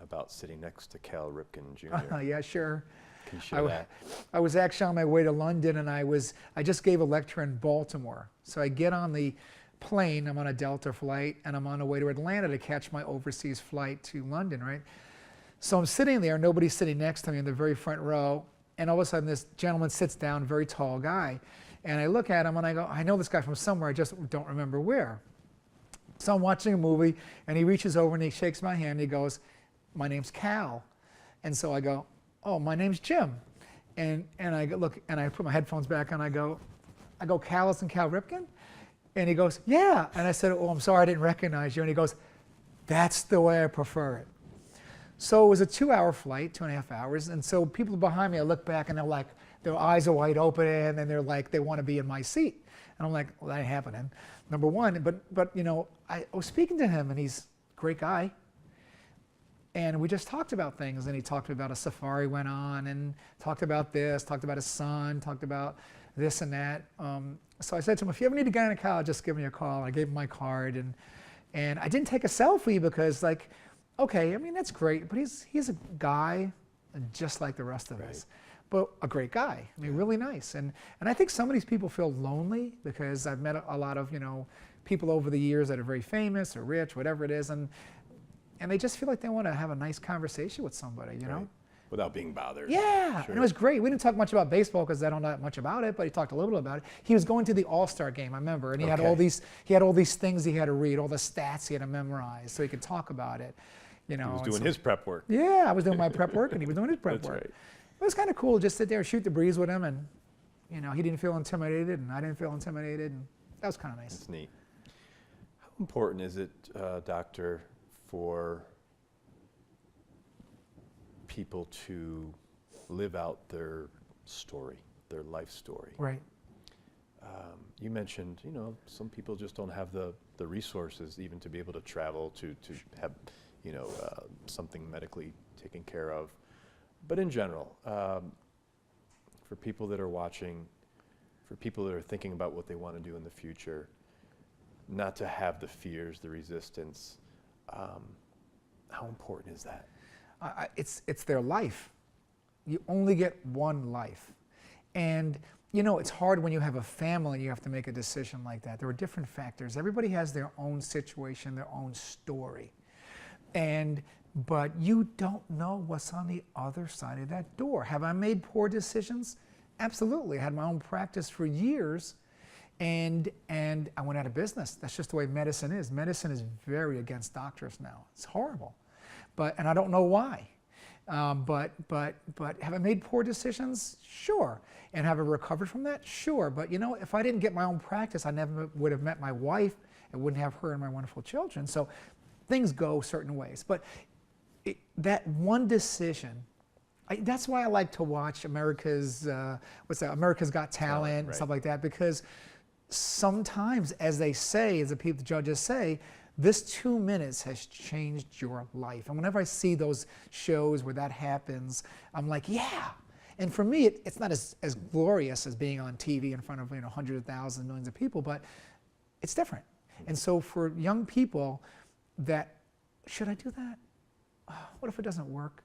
about sitting next to Cal Ripken Jr. Yeah, sure. Can you share that? I was actually on my way to London, and I just gave a lecture in Baltimore. So I get on the plane, I'm on a Delta flight, and I'm on the way to Atlanta to catch my overseas flight to London, right? So I'm sitting there, nobody's sitting next to me in the very front row, and all of a sudden this gentleman sits down, very tall guy, and I look at him and I go, I know this guy from somewhere, I just don't remember where. So I'm watching a movie, and he reaches over and he shakes my hand and he goes, my name's Cal. And so I go, oh, my name's Jim. And I go, look, and I put my headphones back and I go, Cal is and Cal Ripken? And he goes, yeah. And I said, oh, I'm sorry, I didn't recognize you. And he goes, that's the way I prefer it. So it was a 2-hour flight, 2.5 hours. And so people behind me, I look back and they're like, their eyes are wide open and they're like, they want to be in my seat. And I'm like, well, that ain't happening, number one. But you know, I was speaking to him and he's a great guy. And we just talked about things, and he talked about a safari went on and talked about this, talked about his son, talked about this and that. So I said to him, if you ever need a gynecologist, give me a call. I gave him my card, and I didn't take a selfie because, like, okay, I mean, that's great, but he's a guy just like the rest of us, but a great guy. I mean, really nice. And I think some of these people feel lonely because I've met a lot of, you know, people over the years that are very famous or rich, whatever it is, and they just feel like they want to have a nice conversation with somebody, you know? Without being bothered. Yeah, Sure. and it was great. We didn't talk much about baseball because I don't know much about it, but he talked a little bit about it. He was going to the All-Star game, I remember, and he had all these things he had to read, all the stats he had to memorize, so he could talk about it. You know, He was doing his prep work. Yeah, I was doing my prep work, and he was doing his prep That's work. right. It was kind of cool, just sit there, shoot the breeze with him, and you know, he didn't feel intimidated, and I didn't feel intimidated, and that was kind of nice. That's neat. How important is it, doctor, for people to live out their story, their life story? Right. You mentioned, you know, some people just don't have the resources even to be able to travel, to have, you know, something medically taken care of. But in general, for people that are watching, for people that are thinking about what they want to do in the future, not to have the fears, the resistance, how important is that? It's their life. You only get one life. And you know, it's hard when you have a family and you have to make a decision like that. There are different factors. Everybody has their own situation, their own story. But you don't know what's on the other side of that door. Have I made poor decisions? Absolutely. I had my own practice for years, and I went out of business. That's just the way medicine is. Medicine is very against doctors now. It's horrible, and I don't know why. But have I made poor decisions? Sure. And have I recovered from that? Sure. But if I didn't get my own practice, I never would have met my wife. I wouldn't have her and my wonderful children. So things go certain ways. But that one decision, that's why I like to watch America's Got Talent and stuff like that, because sometimes, as they say, as the judges say, this 2 minutes has changed your life. And whenever I see those shows where that happens, I'm like, yeah. And for me, it's not as glorious as being on TV in front of hundreds of thousands, millions of people, but it's different. And so for young people, should I do that? What if it doesn't work?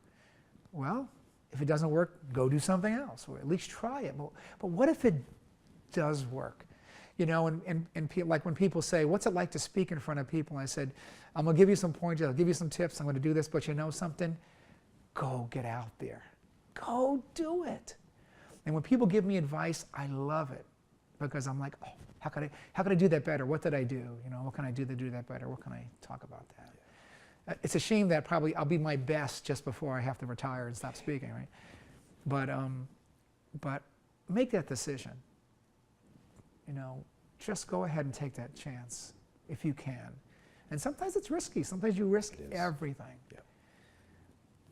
Well, if it doesn't work, go do something else, or at least try it. But what if it does work? Like when people say, what's it like to speak in front of people? And I said, I'm going to give you some pointers, I'll give you some tips, I'm going to do this, but you know something? Go get out there. Go do it. And when people give me advice, I love it, because I'm like, oh, how could I do that better? What did I do? What can I do to do that better? What can I talk about that? It's a shame that probably I'll be my best just before I have to retire and stop speaking, right? But make that decision. Just go ahead and take that chance if you can. And sometimes it's risky. Sometimes you risk everything. Yeah.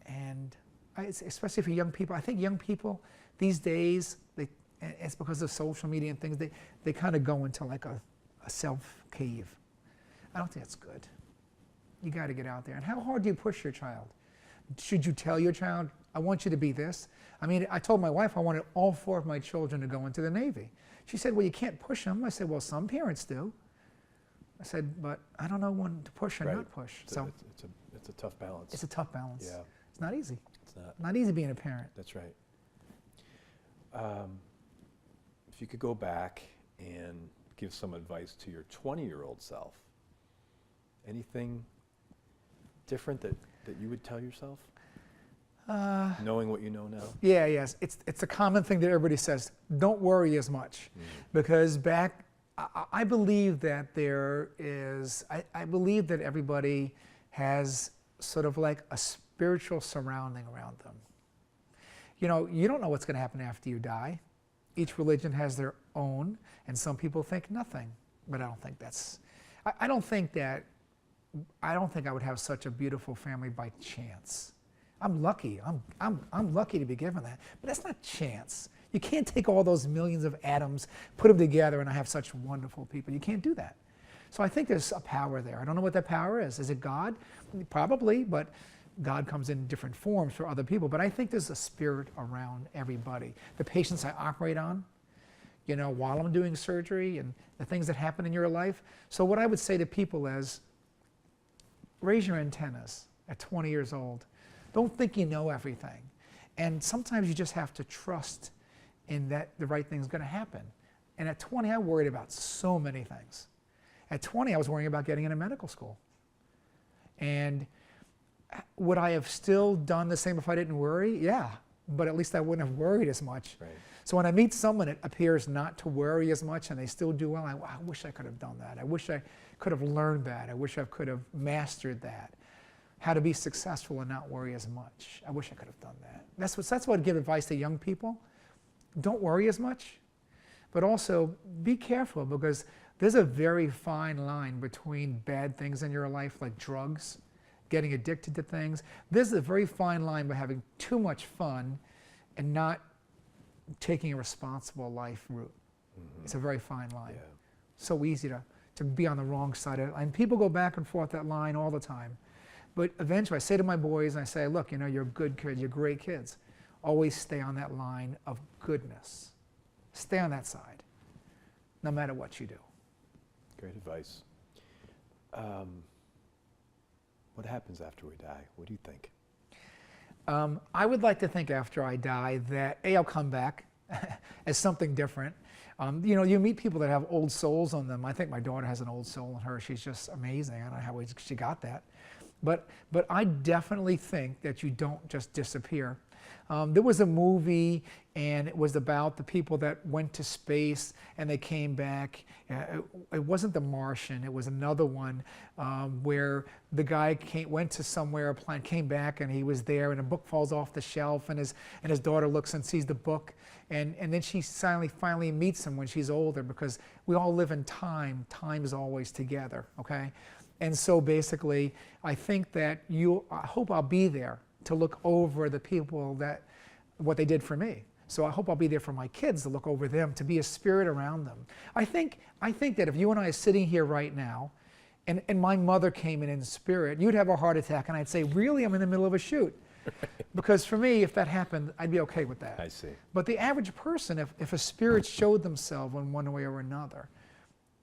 And especially for young people, I think young people these days, it's because of social media and things, they kind of go into like a self-cave. I don't think that's good. You got to get out there. And how hard do you push your child? Should you tell your child, I want you to be this? I mean, I told my wife I wanted all 4 of my children to go into the Navy. She said, well, you can't push them. I said, well, some parents do. I said, but I don't know when to push and not push. So it's a tough balance. It's a tough balance. Yeah. It's not easy. It's not. Not easy being a parent. That's right. If you could go back and give some advice to your 20-year-old self, anything different that you would tell yourself? Knowing what you know now? Yeah, yes. It's a common thing that everybody says, don't worry as much. Because I believe that I believe that everybody has sort of like a spiritual surrounding around them. You don't know what's going to happen after you die. Each religion has their own, and some people think nothing. But I don't think that's, I don't think I would have such a beautiful family by chance. I'm lucky. I'm lucky to be given that. But that's not chance. You can't take all those millions of atoms, put them together, and I have such wonderful people. You can't do that. So I think there's a power there. I don't know what that power is. Is it God? Probably, but God comes in different forms for other people. But I think there's a spirit around everybody. The patients I operate on, while I'm doing surgery, and the things that happen in your life. So what I would say to people is, raise your antennas at 20 years old. Don't think you know everything. And sometimes you just have to trust in that the right thing's going to happen. And at 20, I worried about so many things. At 20, I was worrying about getting into medical school. And would I have still done the same if I didn't worry? Yeah, but at least I wouldn't have worried as much. Right. So when I meet someone that appears not to worry as much and they still do well, I wish I could have done that. I wish I could have learned that. I wish I could have mastered that. How to be successful and not worry as much. I wish I could have done that. That's what I'd give advice to young people. Don't worry as much, but also be careful, because there's a very fine line between bad things in your life, like drugs, getting addicted to things. There's a very fine line by having too much fun and not taking a responsible life route. It's a very fine line. Yeah. So easy to be on the wrong side of it. And people go back and forth that line all the time. But eventually I say to my boys, and I say, look, you're good kids, you're great kids. Always stay on that line of goodness. Stay on that side, no matter what you do. Great advice. What happens after we die? What do you think? I would like to think after I die that I'll come back as something different. You meet people that have old souls on them. I think my daughter has an old soul in her. She's just amazing. I don't know how she got that. But I definitely think that you don't just disappear. There was a movie, and it was about the people that went to space and they came back. It wasn't The Martian, it was another one where the guy went to somewhere, a planet, came back, and he was there, and a book falls off the shelf, and his daughter looks and sees the book, and then she finally meets him when she's older, because we all live in time. Time is always together, okay? And so basically, I think that I hope I'll be there to look over the people what they did for me. So I hope I'll be there for my kids to look over them, to be a spirit around them. I think that if you and I are sitting here right now, and my mother came in spirit, you'd have a heart attack, and I'd say, really, I'm in the middle of a shoot. Because for me, if that happened, I'd be okay with that. I see. But the average person, if a spirit showed themselves in one way or another,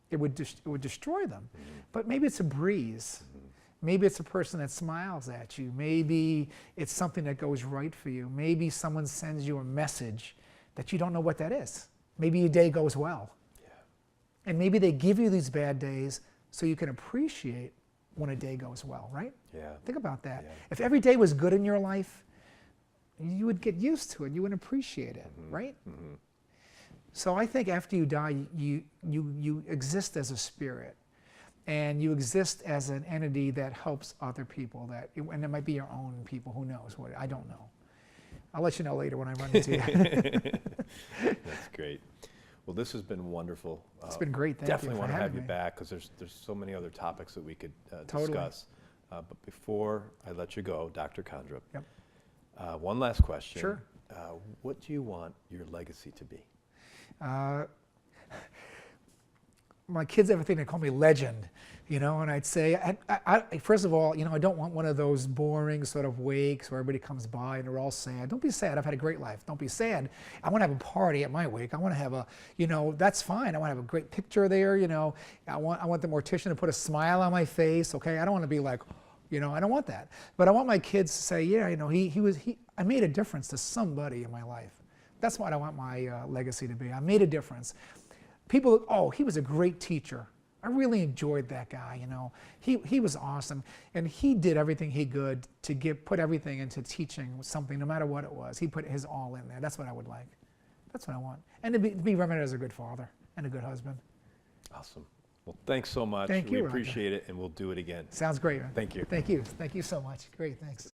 it would destroy them. Mm-hmm. But maybe it's a breeze. Mm-hmm. Maybe it's a person that smiles at you. Maybe it's something that goes right for you. Maybe someone sends you a message that you don't know what that is. Maybe your day goes well. Yeah. And maybe they give you these bad days so you can appreciate when a day goes well, right? Yeah. Think about that. Yeah. If every day was good in your life, you would get used to it. You would appreciate it, mm-hmm. right? Mm-hmm. So I think after you die, you exist as a spirit. And you exist as an entity that helps other people, and it might be your own people, who knows what, I don't know. I'll let you know later when I run into you. That's great. Well, this has been wonderful. It's been great, thank you for Definitely want to have you me. back, because there's so many other topics that we could Totally. discuss. But before I let you go, Dr. Kondrup, Yep. One last question. Sure. What do you want your legacy to be? My kids, everything, they call me legend, and I'd say, first of all, I don't want one of those boring sort of wakes where everybody comes by and they're all sad. Don't be sad, I've had a great life. Don't be sad. I want to have a party at my wake. I want to have that's fine. I want to have a great picture there, I want the mortician to put a smile on my face, okay? I don't want to be like, I don't want that. But I want my kids to say, yeah, I made a difference to somebody in my life. That's what I want my legacy to be. I made a difference. People, he was a great teacher. I really enjoyed that guy, He was awesome, and he did everything he could to put everything into teaching something, no matter what it was. He put his all in there. That's what I would like. That's what I want. And to be remembered as a good father and a good husband. Awesome. Well, thanks so much. Thank you, We Roger. appreciate it, and we'll do it again. Sounds great. Thank you. Thank you. Thank you so much. Great, thanks.